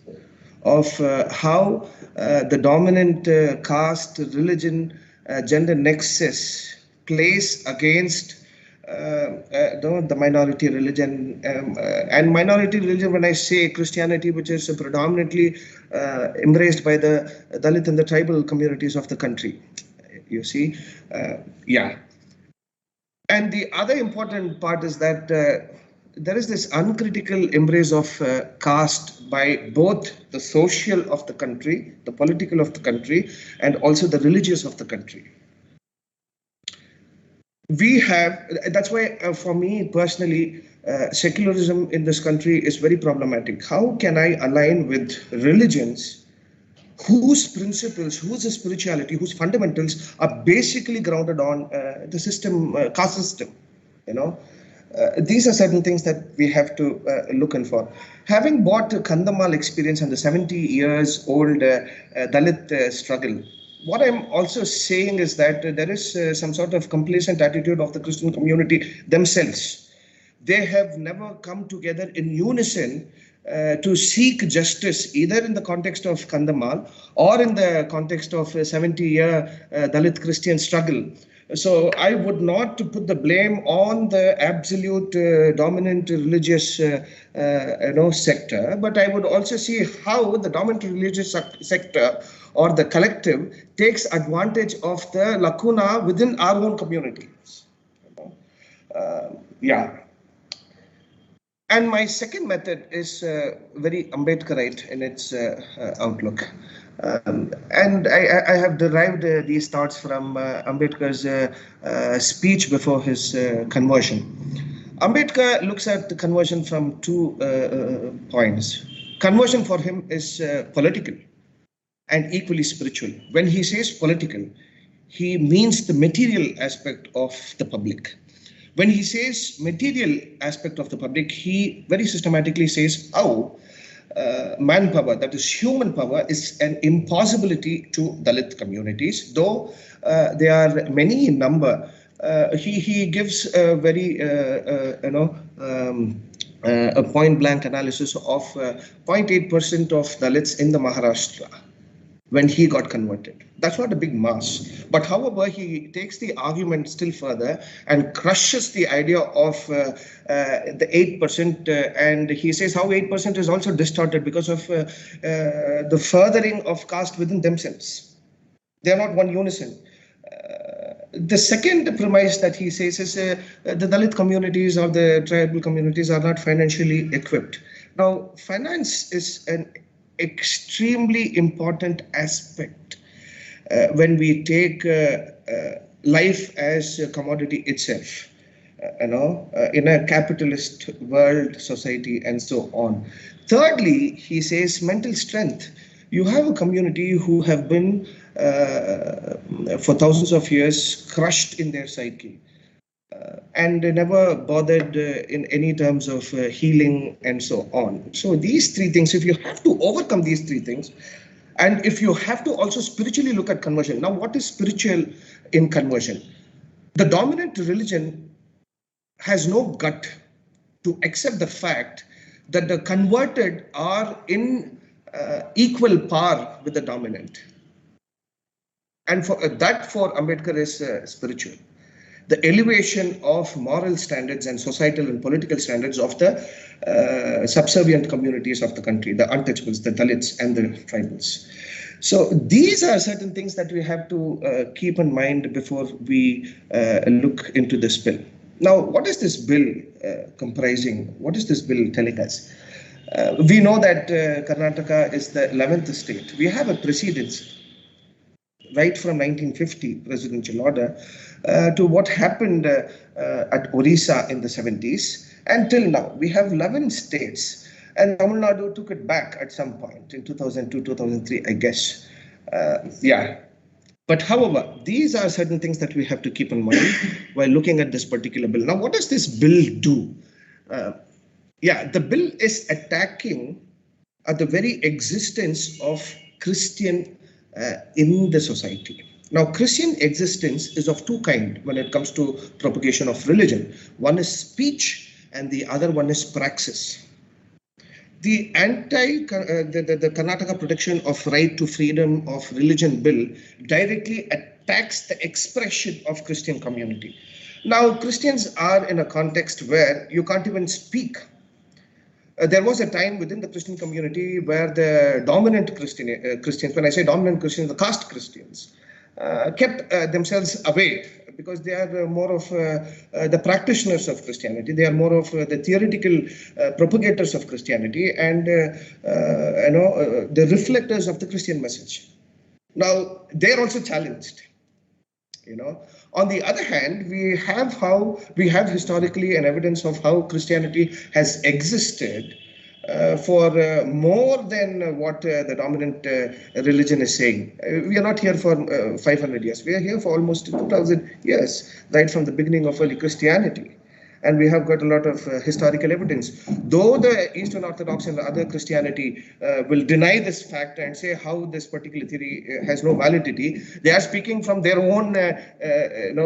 [SPEAKER 6] of how the dominant caste, religion, gender nexus plays against the minority religion. And minority religion, when I say Christianity, which is predominantly embraced by the Dalit and the tribal communities of the country, you see. Yeah. And the other important part is that there is this uncritical embrace of caste by both the social of the country, the political of the country, and also the religious of the country. That's why for me personally, secularism in this country is very problematic. How can I align with religions whose principles, whose spirituality, whose fundamentals are basically grounded on the system, caste system, these are certain things that we have to look in for. Having bought the Kandhamal experience and the 70 years old Dalit struggle, what I'm also saying is that there is some sort of complacent attitude of the Christian community themselves. They have never come together in unison to seek justice, either in the context of Kandhamal or in the context of a 70-year Dalit Christian struggle. So I would not put the blame on the absolute dominant religious sector, but I would also see how the dominant religious sector or the collective takes advantage of the lacuna within our own communities. Yeah. And my second method is very Ambedkarite in its outlook. And I have derived these thoughts from Ambedkar's speech before his conversion. Ambedkar looks at the conversion from 2 points. Conversion for him is political and equally spiritual. When he says political, he means the material aspect of the public. When he says material aspect of the public, he very systematically says how manpower, that is human power, is an impossibility to Dalit communities, though they are many in number. He gives a very a point blank analysis of 0.8% of Dalits in the Maharashtra when he got converted. That's not a big mass. But however, he takes the argument still further and crushes the idea of the 8%, and he says how 8% is also distorted because of the furthering of caste within themselves. They are not one unison. The second premise that he says is the Dalit communities or the tribal communities are not financially equipped. Now, finance is an extremely important aspect when we take life as a commodity itself. In a capitalist world, society, and so on. Thirdly, he says mental strength. You have a community who have been for thousands of years crushed in their psyche and never bothered in any terms of healing and so on. So these three things, if you have to overcome these three things, and if you have to also spiritually look at conversion. Now, what is spiritual in conversion? The dominant religion has no gut to accept the fact that the converted are in equal par with the dominant. And for that, for Ambedkar, is spiritual. The elevation of moral standards and societal and political standards of the subservient communities of the country, the untouchables, the Dalits and the tribals. So these are certain things that we have to keep in mind before we look into this bill. Now, what is this bill comprising? What is this bill telling us? We know that Karnataka is the 11th state. We have a precedence right from 1950 presidential order to what happened at Orissa in the 70s until now. We have 11 states, and Tamil Nadu took it back at some point in 2002, 2003, I guess. But however, these are certain things that we have to keep in mind while looking at this particular bill. Now, what does this bill do? The bill is attacking the very existence of Christian in the society. Now, Christian existence is of two kinds when it comes to propagation of religion. One is speech and the other one is praxis. The the Karnataka Protection of Right to Freedom of Religion Bill directly attacks the expression of Christian community. Now, Christians are in a context where you can't even speak. There was a time within the Christian community where the dominant Christians, when I say dominant Christians, the caste Christians, kept themselves away because they are more of the practitioners of Christianity. They are more of the theoretical propagators of Christianity and the reflectors of the Christian message. Now, they are also challenged. On the other hand, we have historically an evidence of how Christianity has existed for more than what the dominant religion is saying. We are not here for 500 years. We are here for almost 2,000 years, right from the beginning of early Christianity. And we have got a lot of historical evidence. Though the Eastern Orthodox and the other Christianity will deny this fact and say how this particular theory has no validity, they are speaking from their own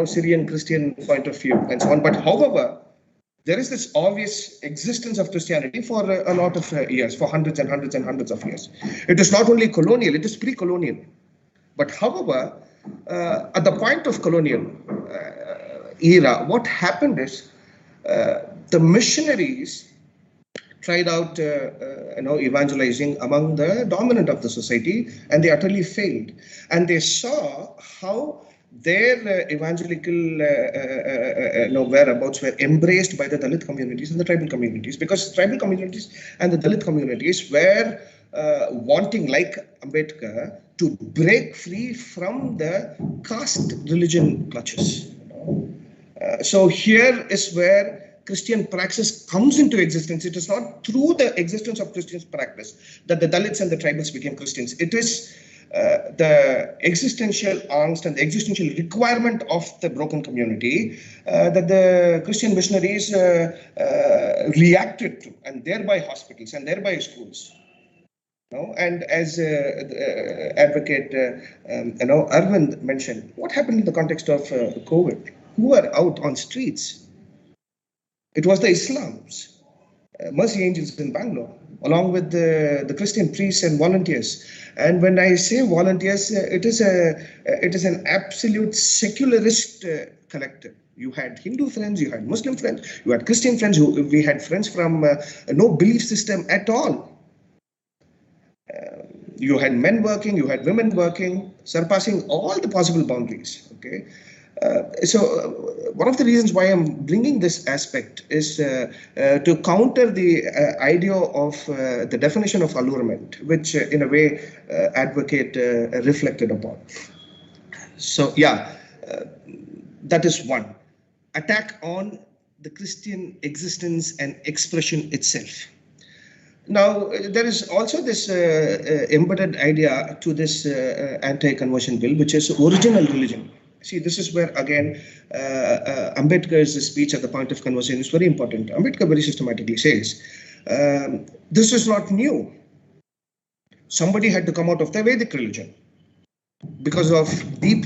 [SPEAKER 6] Syrian Christian point of view and so on. But however, there is this obvious existence of Christianity for a lot of years, for hundreds and hundreds and hundreds of years. It is not only colonial, it is pre-colonial. But however, at the point of colonial era, what happened is the missionaries tried out evangelizing among the dominant of the society, and they utterly failed. And they saw how their evangelical whereabouts were embraced by the Dalit communities and the tribal communities, because tribal communities and the Dalit communities were wanting, like Ambedkar, to break free from the caste religion clutches. So here is where Christian praxis comes into existence. It is not through the existence of Christian practice that the Dalits and the tribals became Christians. It is the existential angst and the existential requirement of the broken community that the Christian missionaries reacted to, and thereby hospitals and thereby schools. And as advocate Arvind mentioned, what happened in the context of COVID? Who were out on streets? It was the Islams, Mercy Angels in Bangalore, along with the Christian priests and volunteers. And when I say volunteers, it is an absolute secularist collective. You had Hindu friends, you had Muslim friends, you had Christian friends. We had friends from no belief system at all. You had men working, you had women working, surpassing all the possible boundaries. Okay, One of the reasons why I'm bringing this aspect is to counter the idea of the definition of allurement, which in a way advocate reflected upon. So yeah, that is one. Attack on the Christian existence and expression itself. Now, there is also this embedded idea to this anti-conversion bill, which is original religion. See, this is where, again, Ambedkar's speech at the point of conversion is very important. Ambedkar very systematically says, this is not new. Somebody had to come out of the Vedic religion because of deep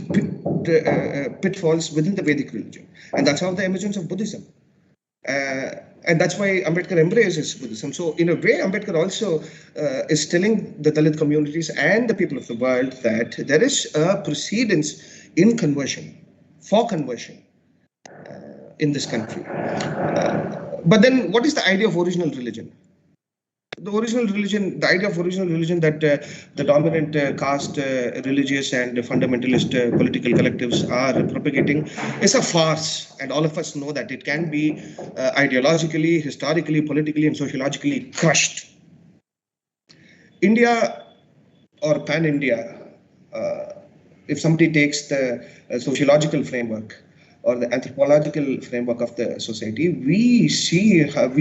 [SPEAKER 6] pitfalls within the Vedic religion. And that's how the emergence of Buddhism. And that's why Ambedkar embraces Buddhism. So in a way, Ambedkar also is telling the Dalit communities and the people of the world that there is a precedence in conversion, for conversion in this country. But then what is the idea of original religion? The original religion, the idea of original religion that the dominant caste, religious and fundamentalist political collectives are propagating is a farce. And all of us know that it can be ideologically, historically, politically, and sociologically crushed. India or pan-India, if somebody takes the sociological framework or the anthropological framework of the society, we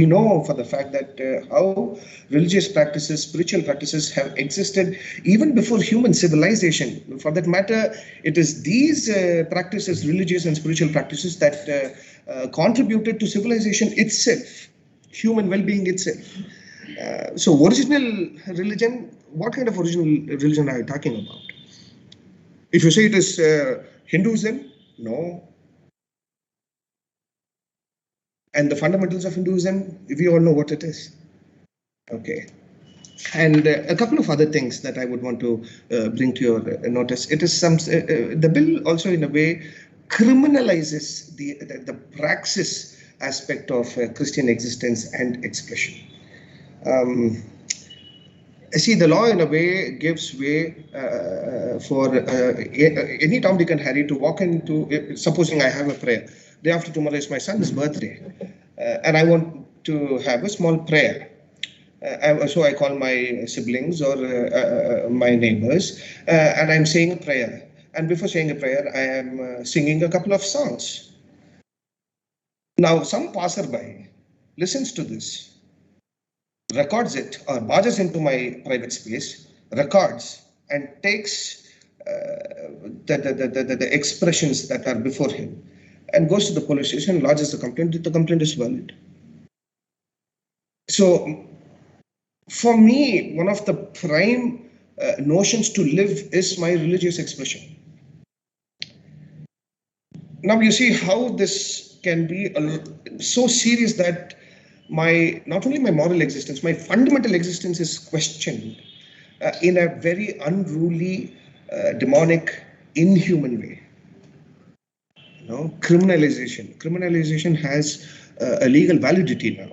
[SPEAKER 6] know for the fact that how religious practices, spiritual practices have existed even before human civilization. For that matter, it is these practices, religious and spiritual practices, that contributed to civilization itself, human well-being itself. So original religion, what kind of original religion are you talking about? If you say it is Hinduism, no. And the fundamentals of Hinduism, we all know what it is. Okay. And a couple of other things that I would want to bring to your notice. It is the bill also in a way criminalizes the praxis aspect of Christian existence and expression. See, the law in a way gives way for any Tom, Dick and Harry to walk into, supposing I have a prayer. Day after tomorrow is my son's birthday, and I want to have a small prayer. So I call my siblings or my neighbors, and I'm saying a prayer. And before saying a prayer, I am singing a couple of songs. Now, some passerby listens to this, records it, or barges into my private space, records, and takes the expressions that are before him, and goes to the police station, lodges the complaint. The complaint is valid. So, for me, one of the prime notions to live is my religious expression. Now you see how this can be so serious that not only my moral existence, my fundamental existence is questioned in a very unruly, demonic, inhuman way. You know, criminalization has a legal validity now.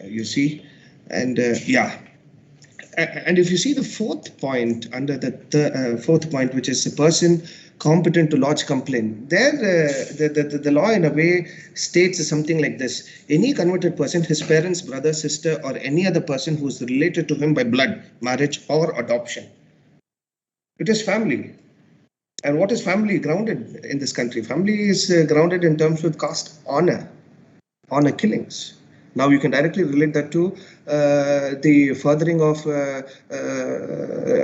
[SPEAKER 6] You see, and yeah. And if you see the fourth point under the fourth point, which is a person competent to lodge complaint, there the law in a way states something like this: any converted person, his parents, brother, sister, or any other person who is related to him by blood, marriage, or adoption. It is family. And what is family grounded in this country? Family is grounded in terms with caste honor killings. Now you can directly relate that to the furthering of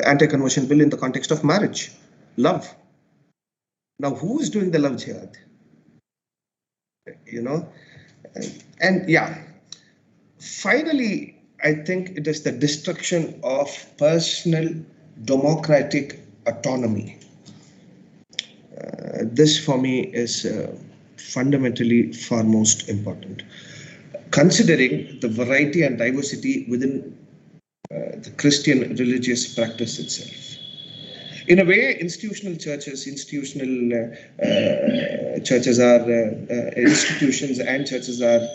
[SPEAKER 6] anti-conversion bill in the context of marriage, love. Now who is doing the love jihad? You know, and yeah, finally, I think it is the destruction of personal democratic autonomy. This for me is fundamentally far most important, considering the variety and diversity within the Christian religious practice itself. In a way, institutional churches are institutions, and churches are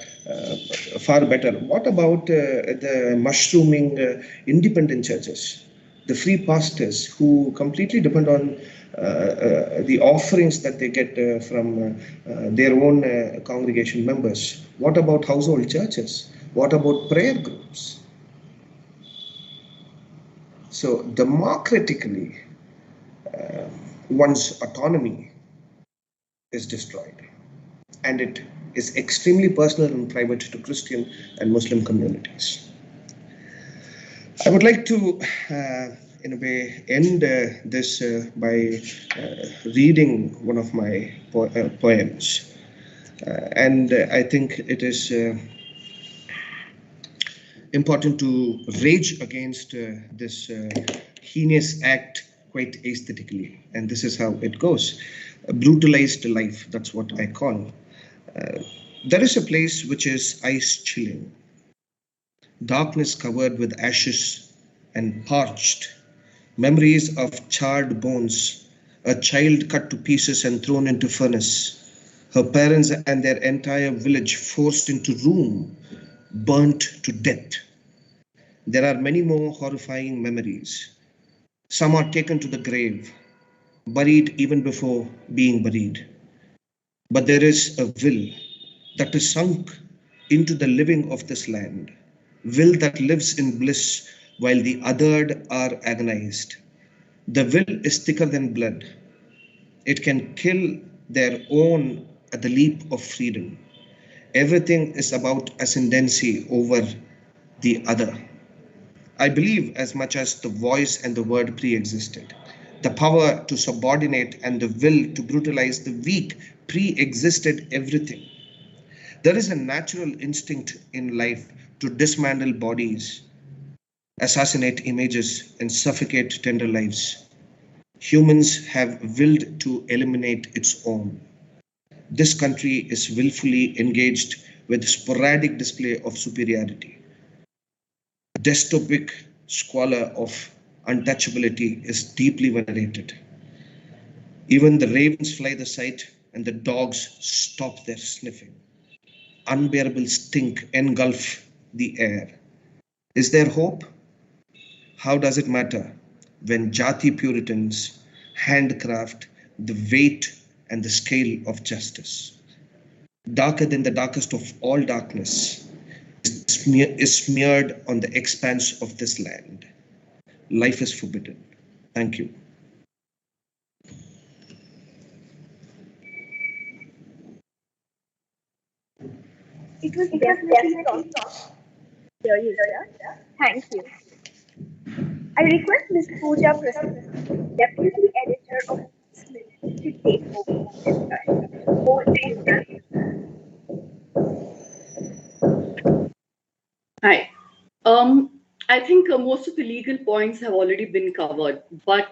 [SPEAKER 6] far better. What about the mushrooming independent churches, the free pastors who completely depend on the offerings that they get from their own congregation members? What about household churches? What about prayer groups? So democratically, one's autonomy is destroyed, and it is extremely personal and private to Christian and Muslim communities. I would like to, in a way, end this by reading one of my poems. And I think it is important to rage against this heinous act quite aesthetically. And this is how it goes. A brutalized life, that's what I call. There is a place which is ice chilling, darkness covered with ashes and parched, memories of charred bones, a child cut to pieces and thrown into furnace, her parents and their entire village forced into room, burnt to death. There are many more horrifying memories. Some are taken to the grave, buried even before being buried. But there is a will that is sunk into the living of this land, will that lives in bliss while the othered are agonized. The will is thicker than blood. It can kill their own at the leap of freedom. Everything is about ascendancy over the other. I believe as much as the voice and the word pre-existed, the power to subordinate and the will to brutalize the weak pre-existed everything. There is a natural instinct in life to dismantle bodies, assassinate images, and suffocate tender lives. Humans have willed to eliminate its own. This country is willfully engaged with sporadic display of superiority. Dystopic squalor of untouchability is deeply venerated. Even the ravens fly the sight and the dogs stop their sniffing. Unbearable stink engulf the air. Is there hope? How does it matter when Jati Puritans handcraft the weight and the scale of justice? Darker than the darkest of all darkness is smeared on the expanse of this land. Life is forbidden. Thank you.
[SPEAKER 4] It was definitely awesome. Here you sir. Thank you. I request Ms. Pooja Prasad, Deputy Editor of this Minute, to take over the discussion. Over to you, ma'am.
[SPEAKER 7] Hi. I think most of the legal points have already been covered, but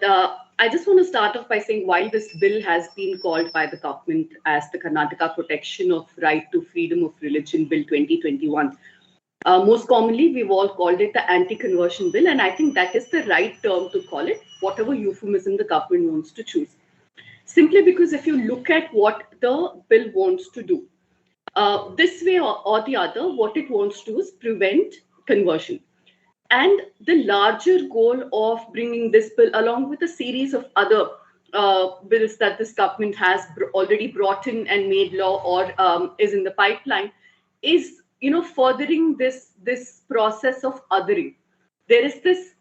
[SPEAKER 7] I just want to start off by saying while this bill has been called by the government as the Karnataka Protection of Right to Freedom of Religion Bill 2021, most commonly we've all called it the anti-conversion bill, and I think that is the right term to call it, whatever euphemism the government wants to choose. Simply because if you look at what the bill wants to do, this way or the other, what it wants to do is prevent conversion. And the larger goal of bringing this bill, along with a series of other bills that this government has already brought in and made law or is in the pipeline, is furthering this process of othering. There is this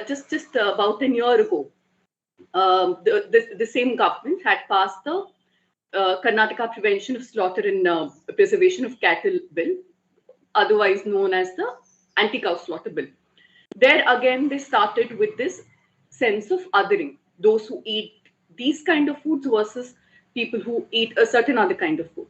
[SPEAKER 7] just about a year ago, the same government had passed the Karnataka Prevention of Slaughter and Preservation of Cattle Bill, otherwise known as the Anti-Cow Slaughter Bill. There again, they started with this sense of othering, those who eat these kind of foods versus people who eat a certain other kind of food.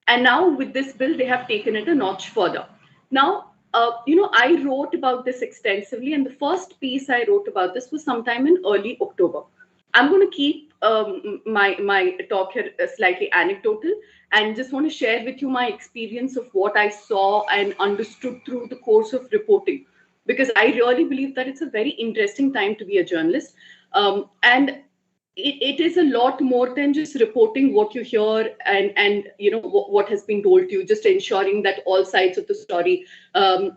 [SPEAKER 7] And now with this bill, they have taken it a notch further. Now, I wrote about this extensively, and the first piece I wrote about this was sometime in early October. I'm going to keep my talk here slightly anecdotal and just want to share with you my experience of what I saw and understood through the course of reporting, because I really believe that it's a very interesting time to be a journalist. And it is a lot more than just reporting what you hear and what has been told to you, just ensuring that all sides of the story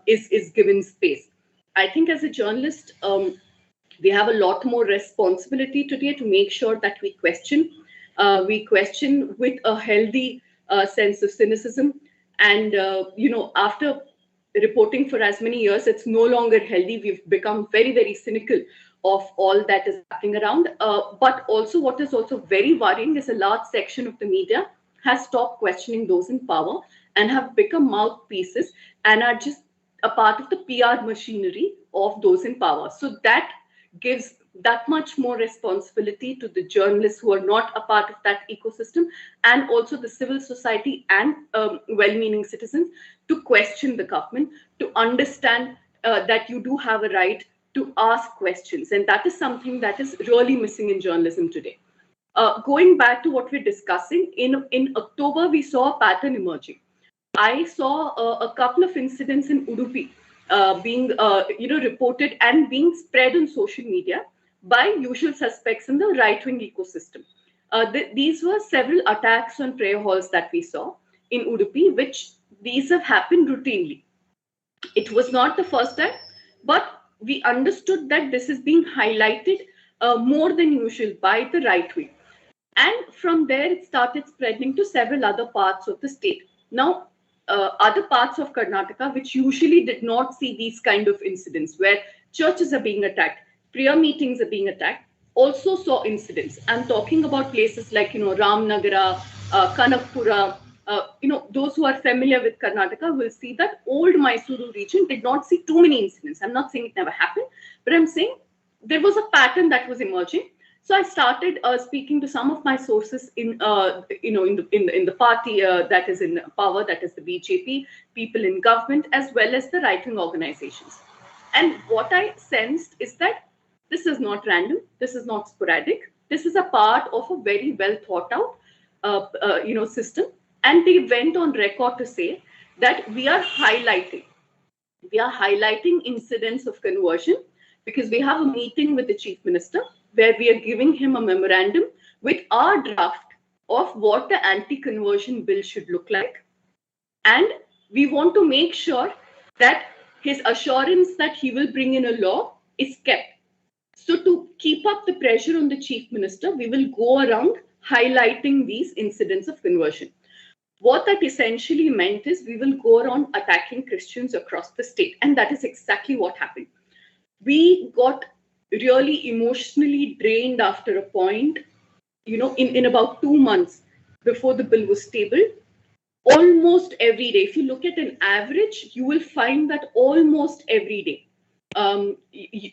[SPEAKER 7] is given space. I think as a journalist, We have a lot more responsibility today to make sure that we question with a healthy sense of cynicism. And, after reporting for as many years, it's no longer healthy. We've become very, very cynical of all that is happening around. But also what is also very worrying is a large section of the media has stopped questioning those in power and have become mouthpieces and are just a part of the PR machinery of those in power. So that gives that much more responsibility to the journalists who are not a part of that ecosystem, and also the civil society and well-meaning citizens, to question the government, to understand that you do have a right to ask questions. And that is something that is really missing in journalism today. Going back to what we're discussing, in October, we saw a pattern emerging. I saw a couple of incidents in Udupi being reported and being spread on social media by usual suspects in the right-wing ecosystem. These were several attacks on prayer halls that we saw in Udupi, which these have happened routinely. It was not the first time, but we understood that this is being highlighted more than usual by the right wing. And from there, it started spreading to several other parts of the state. Now, other parts of Karnataka, which usually did not see these kind of incidents where churches are being attacked, prayer meetings are being attacked, also saw incidents. I'm talking about places like, Ramnagara, Kanakpura. Those who are familiar with Karnataka will see that old Mysuru region did not see too many incidents. I'm not saying it never happened, but I'm saying there was a pattern that was emerging. So I started speaking to some of my sources in the party that is in power, that is the BJP, people in government, as well as the right-wing organizations. And what I sensed is that this is not random, this is not sporadic, this is a part of a very well thought out system. And they went on record to say that we are highlighting incidents of conversion because we have a meeting with the chief minister where we are giving him a memorandum with our draft of what the anti-conversion bill should look like. And we want to make sure that his assurance that he will bring in a law is kept. So to keep up the pressure on the chief minister, we will go around highlighting these incidents of conversion. What that essentially meant is we will go around attacking Christians across the state. And that is exactly what happened. We got really emotionally drained after a point, in about 2 months before the bill was tabled. Almost every day, if you look at an average, you will find that almost every day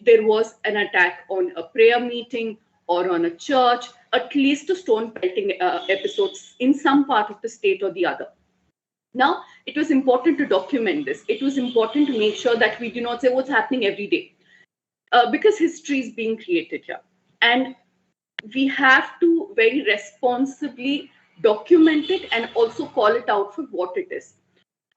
[SPEAKER 7] there was an attack on a prayer meeting or on a church, at least a stone pelting episodes in some part of the state or the other. Now, it was important to document this. It was important to make sure that we do not say what's happening every day. Because history is being created here. And we have to very responsibly document it and also call it out for what it is.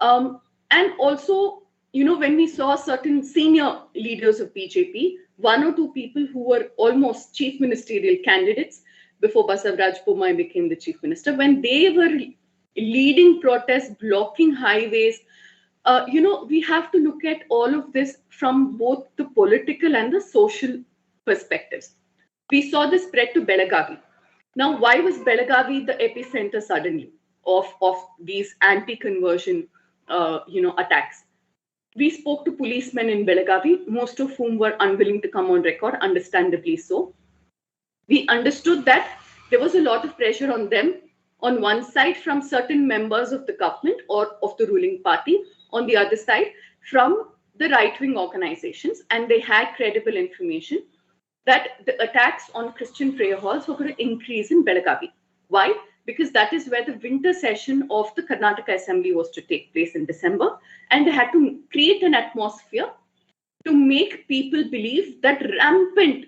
[SPEAKER 7] And also, when we saw certain senior leaders of BJP, 1 or 2 people who were almost chief ministerial candidates before Basavaraj Bommai became the chief minister, when they were leading protests, blocking highways, we have to look at all of this from both the political and the social perspectives. We saw this spread to Belagavi. Now, why was Belagavi the epicenter suddenly of these anti-conversion, attacks? We spoke to policemen in Belagavi, most of whom were unwilling to come on record, understandably so. We understood that there was a lot of pressure on them on one side from certain members of the government or of the ruling party, on the other side from the right-wing organizations, and they had credible information that the attacks on Christian prayer halls were going to increase in Belagavi. Why? Because that is where the winter session of the Karnataka Assembly was to take place in December, and they had to create an atmosphere to make people believe that rampant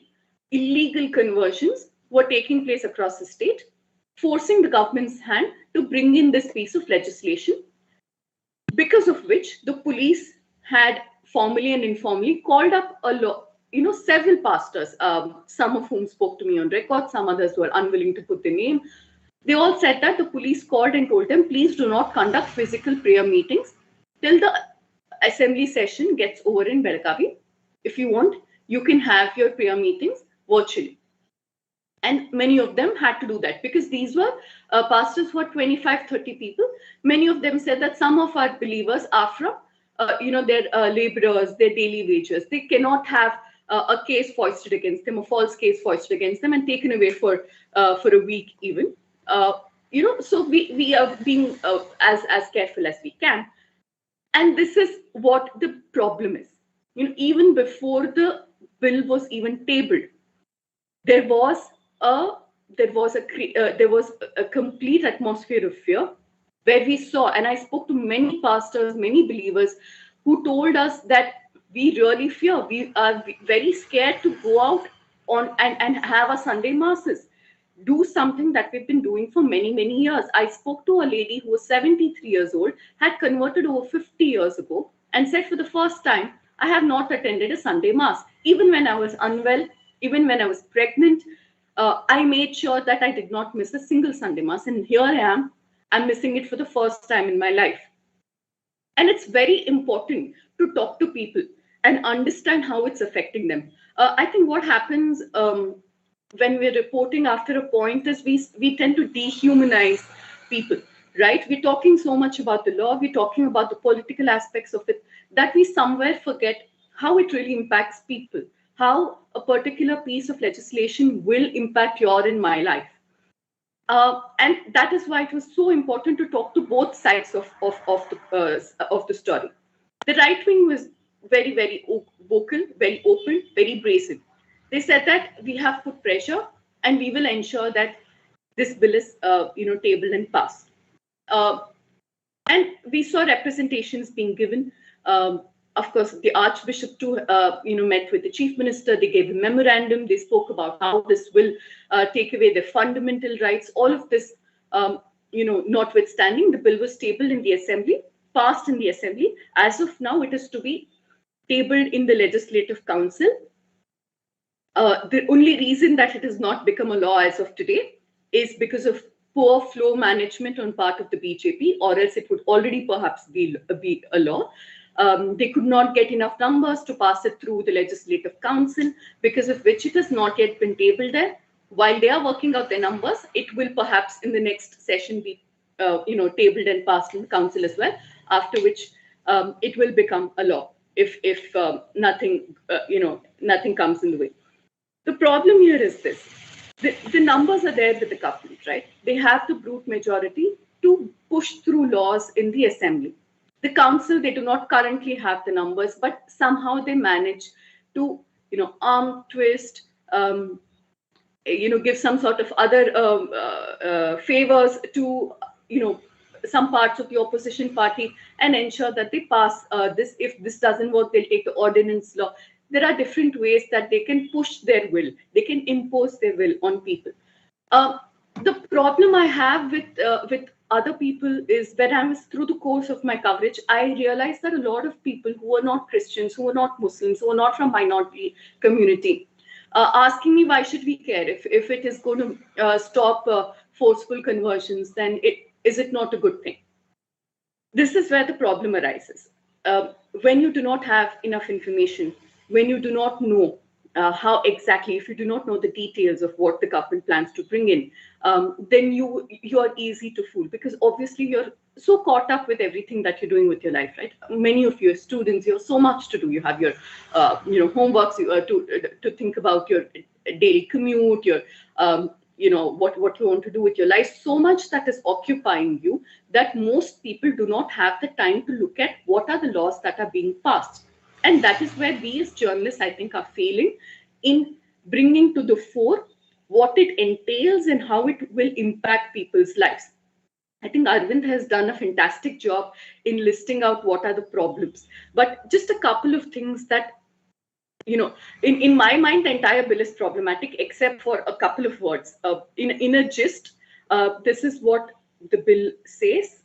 [SPEAKER 7] illegal conversions were taking place across the state, forcing the government's hand to bring in this piece of legislation, because of which the police had formally and informally called up several pastors, some of whom spoke to me on record, some others were unwilling to put their name. They all said that the police called and told them, please do not conduct physical prayer meetings till the assembly session gets over in Belagavi. If you want, you can have your prayer meetings virtually. And many of them had to do that because these were pastors who were 25, 30 people. Many of them said that some of our believers are from, their laborers, their daily wages. They cannot have a case foisted against them, a false case foisted against them and taken away for a week even. So we are being as careful as we can. And this is what the problem is. Even before the bill was even tabled, there was a complete atmosphere of fear, where we saw, and I spoke to many pastors, many believers, who told us that we really fear, we are very scared to go out and have our Sunday masses, do something that we've been doing for many, many years. I spoke to a lady who was 73 years old, had converted over 50 years ago, and said, for the first time, I have not attended a Sunday mass. Even when I was unwell, even when I was pregnant, I made sure that I did not miss a single Sunday mass. And here I am, I'm missing it for the first time in my life. And it's very important to talk to people and understand how it's affecting them. I think what happens when we're reporting after a point is we tend to dehumanize people, right? We're talking so much about the law, we're talking about the political aspects of it, that we somewhere forget how it really impacts people, how a particular piece of legislation will impact your and my life. And that is why it was so important to talk to both sides of the story. The right wing was very, very vocal, very open, very brazen. They said that we have put pressure and we will ensure that this bill is tabled and passed. And we saw representations being given. Of course, the Archbishop too, met with the Chief Minister. They gave a memorandum. They spoke about how this will take away their fundamental rights. All of this, notwithstanding, the bill was tabled in the Assembly, passed in the Assembly. As of now, it is to be tabled in the Legislative Council. The only reason that it has not become a law as of today is because of poor flow management on part of the BJP, or else it would already perhaps be a law. They could not get enough numbers to pass it through the Legislative Council, because of which it has not yet been tabled there. While they are working out their numbers, it will perhaps in the next session be tabled and passed in the council as well, after which it will become a law if nothing comes in the way. The problem here is this. The numbers are there with the government, right? They have the brute majority to push through laws in the Assembly. The council, they do not currently have the numbers, but somehow they manage to, arm twist, give some sort of other favors to, some parts of the opposition party and ensure that they pass this. If this doesn't work, they'll take the ordinance law. There are different ways that they can push their will. They can impose their will on people. The problem I have with other people is when I was through the course of my coverage, I realized that a lot of people who are not Christians, who are not Muslims, who are not from minority community, asking me why should we care if it is going to stop forceful conversions, then is it not a good thing? This is where the problem arises. When you do not have enough information, when you do not know how exactly, if you do not know the details of what the government plans to bring in, then you are easy to fool, because obviously you're so caught up with everything that you're doing with your life, right? Many of you are students, you have so much to do. You have your homeworks to think about, your daily commute, your what you want to do with your life. So much that is occupying you that most people do not have the time to look at what are the laws that are being passed. And that is where we as journalists, I think, are failing in bringing to the fore what it entails and how it will impact people's lives. I think Arvind has done a fantastic job in listing out what are the problems. But just a couple of things that, in my mind, the entire bill is problematic, except for a couple of words. In a gist, this is what the bill says.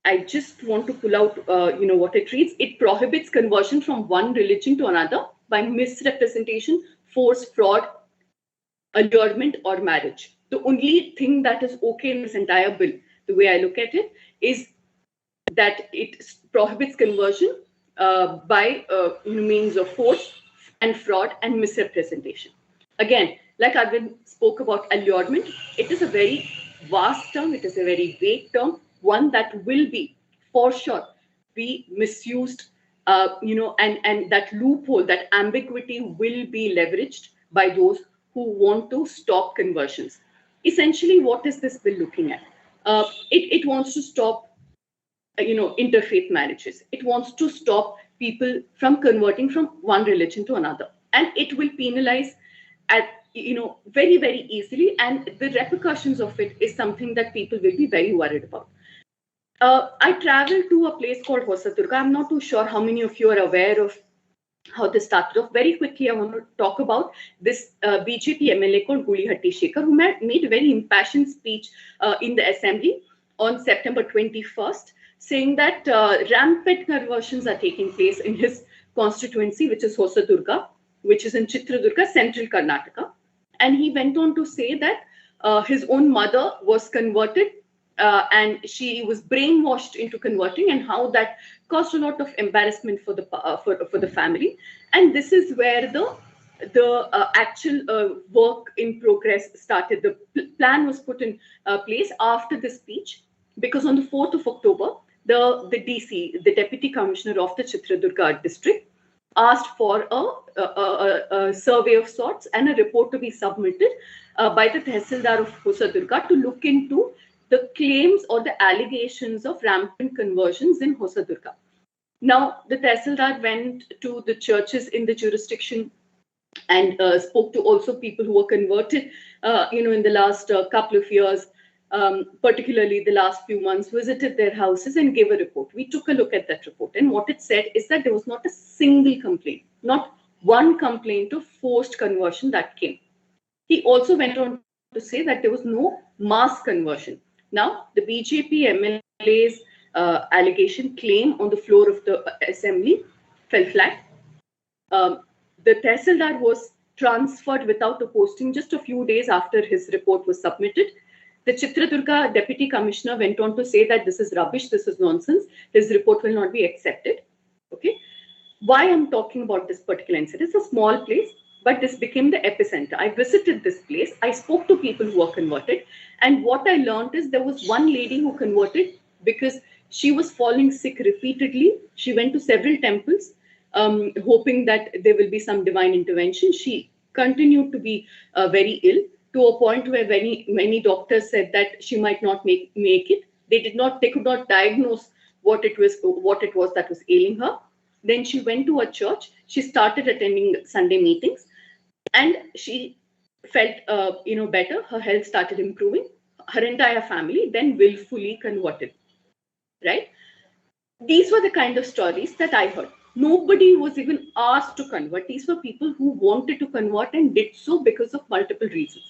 [SPEAKER 7] I just want to pull out, what it reads. It prohibits conversion from one religion to another by misrepresentation, force, fraud, allurement, or marriage. The only thing that is okay in this entire bill, the way I look at it, is that it prohibits conversion by means of force, and fraud and misrepresentation. Again, like Arvind spoke about allurement, it is a very vast term, it is a very vague term, one that will be, for sure, be misused, and that loophole, that ambiguity will be leveraged by those who want to stop conversions. Essentially, what is this bill looking at? It wants to stop interfaith marriages. It wants to stop people from converting from one religion to another, and it will penalize at very, very easily, and the repercussions of it is something that people will be very worried about. I traveled to a place called Hosadurga. I'm not too sure how many of you are aware of how this started off. Very quickly, I want to talk about this BJP MLA called Gulihatti Shekhar, who made a very impassioned speech in the assembly on September 21st, saying that rampant conversions are taking place in his constituency, which is Hosadurga, which is in Chitradurga, central Karnataka. And he went on to say that his own mother was converted and she was brainwashed into converting, and how that caused a lot of embarrassment for the family. And this is where the actual work in progress started. The plan was put in place after the speech, because on the 4th of October, the DC, the Deputy Commissioner of the Chitradurga district, asked for a survey of sorts and a report to be submitted by the Tehsildar of Hosadurga to look into the claims or the allegations of rampant conversions in Hosadurga. Now, the Tehsildar went to the churches in the jurisdiction and spoke to also people who were converted, in the last couple of years, particularly the last few months, visited their houses and gave a report. We took a look at that report, and what it said is that there was not a single complaint, not one complaint of forced conversion that came. He also went on to say that there was no mass conversion. Now, the BJP MLA's allegation claim on the floor of the assembly fell flat. The Tehsildar was transferred without a posting just a few days after his report was submitted. The Chitradurga Deputy Commissioner went on to say that this is rubbish, this is nonsense, his report will not be accepted. Okay. Why I'm talking about this particular incident? It's a small place, but this became the epicenter. I visited this place, I spoke to people who were converted, and what I learned is there was one lady who converted because she was falling sick repeatedly. She went to several temples, hoping that there will be some divine intervention. She continued to be very ill, to a point where many doctors said that she might not make it. They could not diagnose what it was that was ailing her. Then she went to a church. She started attending Sunday meetings, and she felt better. Her health started improving. Her entire family then willfully converted. Right? These were the kind of stories that I heard. Nobody was even asked to convert. These were people who wanted to convert and did so because of multiple reasons.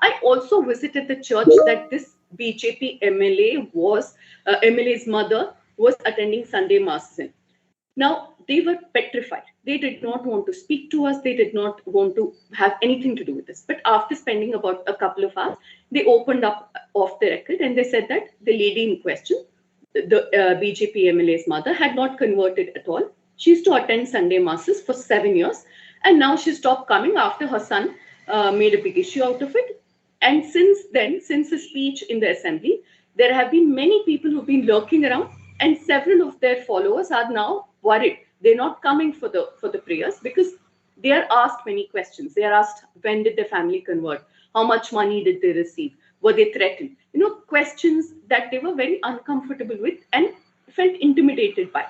[SPEAKER 7] I also visited the church that this BJP MLA's mother was attending Sunday masses in. Now, they were petrified. They did not want to speak to us. They did not want to have anything to do with this. But after spending about a couple of hours, they opened up off the record and they said that the lady in question, the BJP MLA's mother, had not converted at all. She used to attend Sunday masses for 7 years, and now she stopped coming after her son made a big issue out of it. And since then, since the speech in the assembly, there have been many people who've been lurking around, and several of their followers are now worried. They're not coming for the prayers because they are asked many questions. They are asked, when did the family convert? How much money did they receive? Were they threatened? Questions that they were very uncomfortable with and felt intimidated by.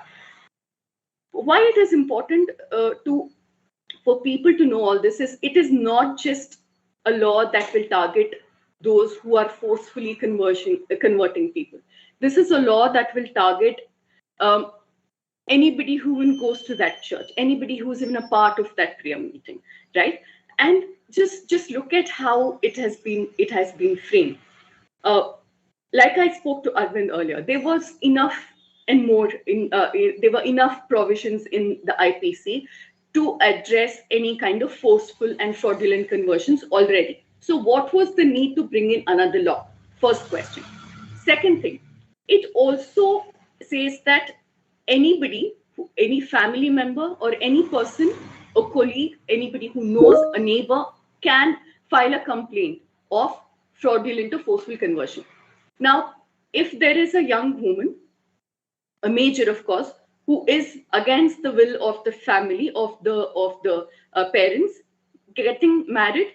[SPEAKER 7] Why it is important for people to know all this is it is not just a law that will target those who are forcefully converting people. This is a law that will target anybody who even goes to that church, anybody who's even a part of that prayer meeting, right? And just look at how it has been framed. Like I spoke to Arvind earlier, there was enough and more there were enough provisions in the IPC to address any kind of forceful and fraudulent conversions already. So what was the need to bring in another law? First question. Second thing, it also says that anybody, any family member or any person a colleague, anybody who knows, a neighbor, can file a complaint of fraudulent or forceful conversion. Now, if there is a young woman, a major, of course, who is against the will of the family, of the parents, getting married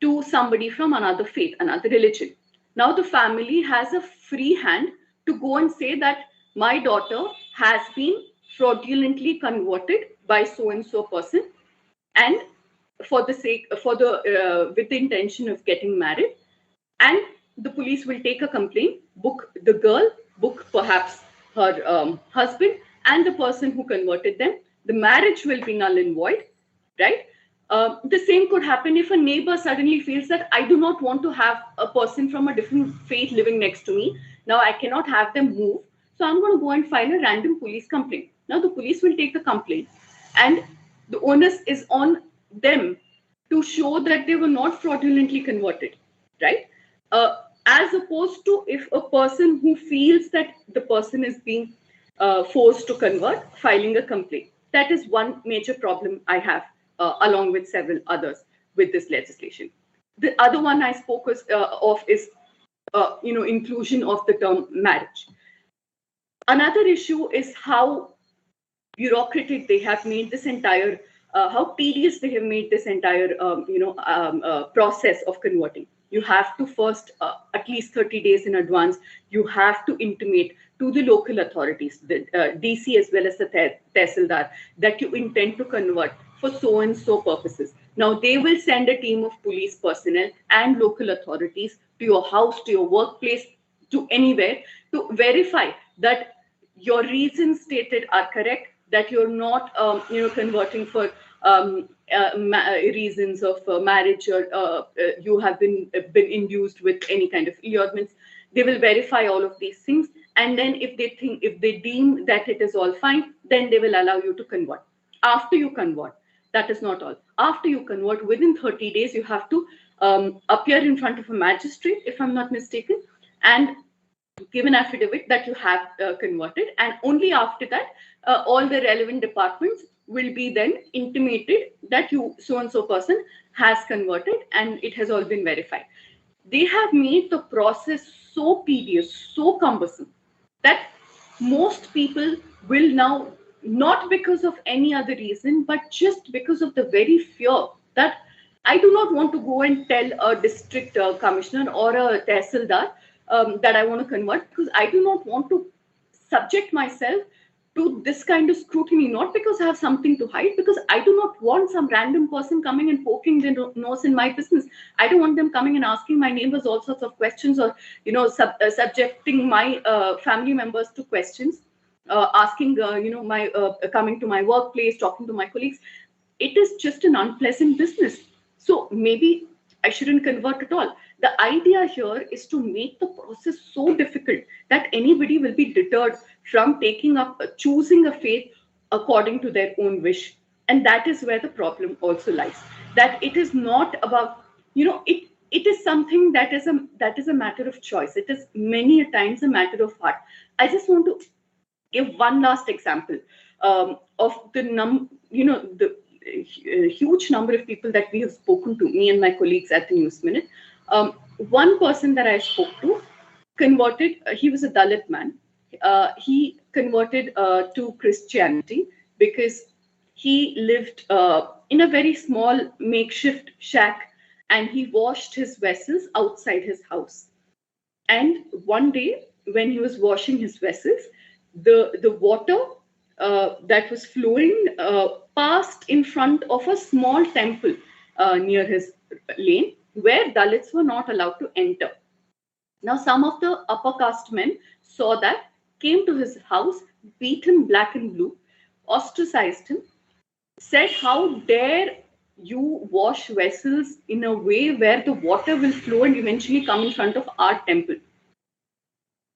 [SPEAKER 7] to somebody from another faith, another religion. Now the family has a free hand to go and say that my daughter has been fraudulently converted by so and so person, and for the sake, with the intention of getting married, and the police will take a complaint, book the girl, book perhaps her husband and the person who converted them. The marriage will be null and void, right? The same could happen if a neighbor suddenly feels that I do not want to have a person from a different faith living next to me. Now I cannot have them move, so I'm going to go and file a random police complaint. Now the police will take the complaint, and the onus is on them to show that they were not fraudulently converted, right? As opposed to if a person who feels that the person is being forced to convert, filing a complaint. That is one major problem I have, along with several others with this legislation. The other one I spoke of is, inclusion of the term marriage. Another issue is how bureaucratic they have made this entire, how tedious they have made this entire, process of converting. You have to first, at least 30 days in advance, you have to intimate to the local authorities, the DC as well as the Tehsildar, that you intend to convert for so and so purposes. Now they will send a team of police personnel and local authorities to your house, to your workplace, to anywhere, to verify that your reasons stated are correct, that you're not, converting for reasons of marriage, or you have been induced with any kind of allurements. They will verify all of these things, and then if they deem that it is all fine, then they will allow you to convert. After you convert, that is not all. After you convert, within 30 days, you have to appear in front of a magistrate, if I'm not mistaken, and give an affidavit that you have converted, and only after that all the relevant departments will be then intimated that you so and so person has converted and it has all been verified. They have made the process so tedious, so cumbersome, that most people will now, not because of any other reason, but just because of the very fear that I do not want to go and tell a district commissioner or a tehsildar that I want to convert, because I do not want to subject myself to this kind of scrutiny, not because I have something to hide, because I do not want some random person coming and poking their nose in my business. I don't want them coming and asking my neighbors all sorts of questions, or subjecting my family members to questions, asking my coming to my workplace, talking to my colleagues. It is just an unpleasant business. So maybe I shouldn't convert at all. The idea here is to make the process so difficult that anybody will be deterred from choosing a faith according to their own wish. And that is where the problem also lies. That it is not about, it is something that is a matter of choice. It is many a times a matter of heart. I just want to give one last example of the huge number of people that we have spoken to, me and my colleagues at the News Minute. One person that I spoke to converted, he was a Dalit man. He converted to Christianity because he lived in a very small makeshift shack, and he washed his vessels outside his house. And one day when he was washing his vessels, the water that was flowing passed in front of a small temple near his lane, where Dalits were not allowed to enter. Now, some of the upper caste men saw that, came to his house, beat him black and blue, ostracized him, said, "How dare you wash vessels in a way where the water will flow and eventually come in front of our temple?"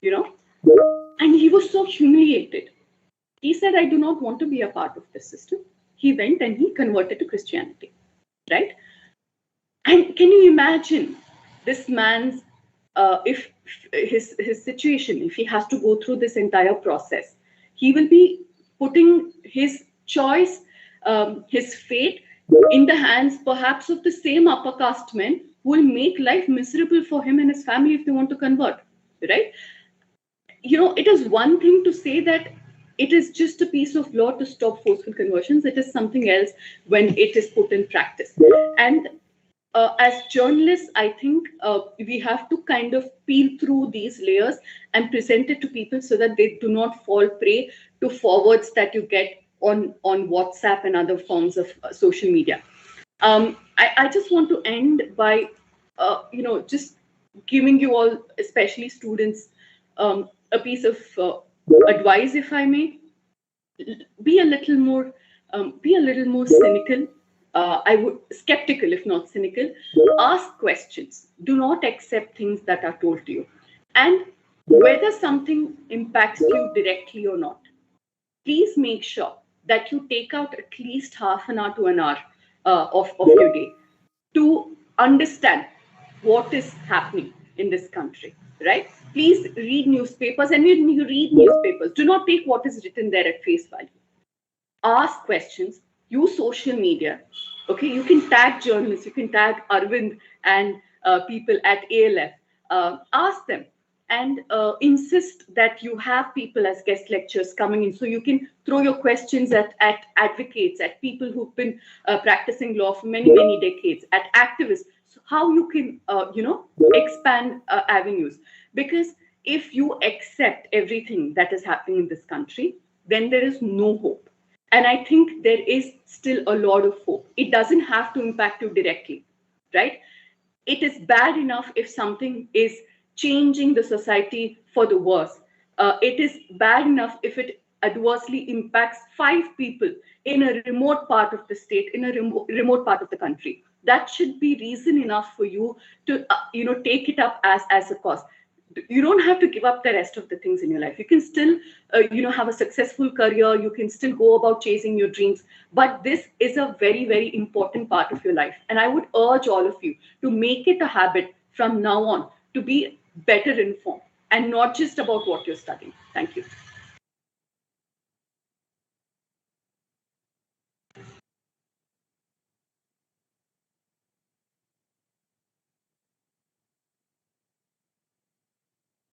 [SPEAKER 7] And he was so humiliated. He said, "I do not want to be a part of this system." He went and he converted to Christianity, right? And can you imagine this man's, if his situation, if he has to go through this entire process, he will be putting his choice, his fate in the hands perhaps of the same upper caste men who will make life miserable for him and his family if they want to convert, right? It is one thing to say that it is just a piece of law to stop forceful conversions. It is something else when it is put in practice. And as journalists, I think we have to kind of peel through these layers and present it to people so that they do not fall prey to forwards that you get on WhatsApp and other forms of social media. I just want to end by, just giving you all, especially students, a piece of advice, if I may. Be a little more, cynical. I would skeptical, if not cynical. Ask questions. Do not accept things that are told to you, and whether something impacts you directly or not, please make sure that you take out at least half an hour to an hour of your day to understand what is happening in this country, right? Please read newspapers, and when you read newspapers, do not take what is written there at face value. Ask questions, use social media. Okay, you can tag journalists, you can tag Arvind and people at ALF. Ask them and insist that you have people as guest lecturers coming in, so you can throw your questions at advocates, at people who've been practicing law for many decades, at activists. So how you can expand avenues, because if you accept everything that is happening in this country, then there is no hope. And I think there is still a lot of hope. It doesn't have to impact you directly, right? It is bad enough if something is changing the society for the worse. It is bad enough if it adversely impacts 5 people in a remote part of the state, in a remote part of the country. That should be reason enough for you to, take it up as a cause. You don't have to give up the rest of the things in your life. You can still have a successful career, you can still go about chasing your dreams, but this is a very important part of your life, and I would urge all of you to make it a habit from now on to be better informed and not just about what you're studying. Thank you.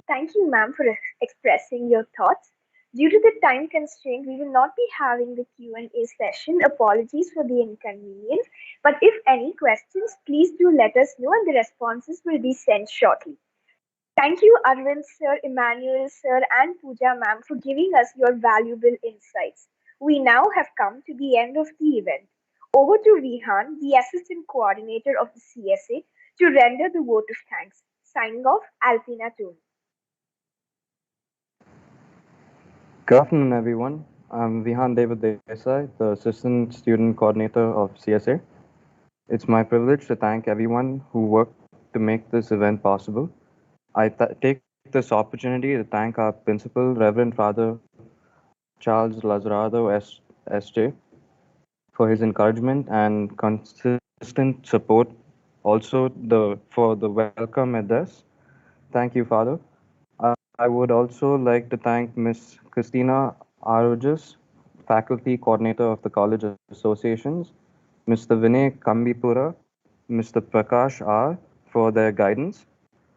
[SPEAKER 4] Thank you, ma'am, for expressing your thoughts. Due to the time constraint, we will not be having the Q&A session. Apologies for the inconvenience. But if any questions, please do let us know, and the responses will be sent shortly. Thank you, Arvind sir, Emmanuel sir, and Pooja ma'am for giving us your valuable insights. We now have come to the end of the event. Over to Rihan, the Assistant Coordinator of the CSA, to render the vote of thanks. Signing off, Alpina Tony.
[SPEAKER 8] Good afternoon, everyone. I'm Vihan David Desai, the Assistant Student Coordinator of CSA. It's my privilege to thank everyone who worked to make this event possible. I take this opportunity to thank our principal, Reverend Father Charles Lazarado S.J., for his encouragement and consistent support. Also, for the welcome address. Thank you, Father. I would also like to thank Ms. Christina Arujas, Faculty Coordinator of the College Associations, Mr. Vinay Kambipura, Mr. Prakash R. for their guidance,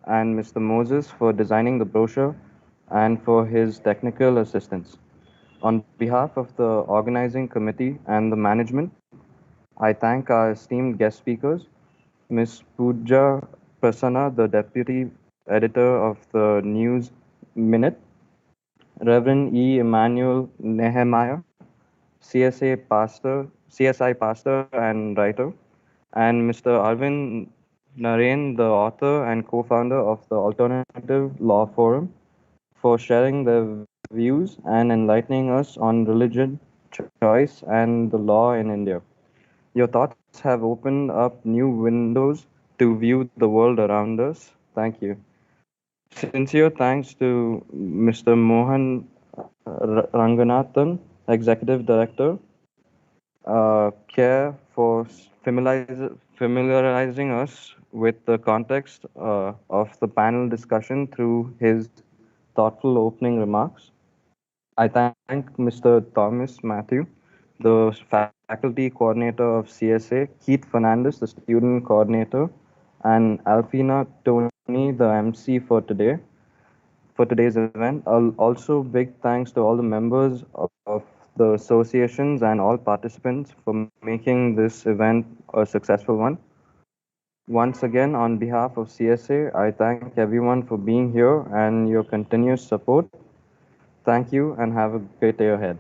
[SPEAKER 8] and Mr. Moses for designing the brochure and for his technical assistance. On behalf of the organizing committee and the management, I thank our esteemed guest speakers, Ms. Pooja Prasanna, the Deputy Editor of the News Minute, Reverend E. Emmanuel Nehemiah, CSI pastor and writer, and Mr. Arvind Narain, the author and co-founder of the Alternative Law Forum, for sharing their views and enlightening us on religion, choice, and the law in India. Your thoughts have opened up new windows to view the world around us. Thank you. Sincere thanks to Mr. Mohan Ranganathan, Executive Director, CARE, for familiarizing us with the context of the panel discussion through his thoughtful opening remarks. I thank Mr. Thomas Matthew, the faculty coordinator of CSA, Keith Fernandez, the student coordinator, and Alfina Tony, the MC for today's event. Also, big thanks to all the members of the associations and all participants for making this event a successful one. Once again, on behalf of CSA, I thank everyone for being here and your continuous support. Thank you and have a great day ahead.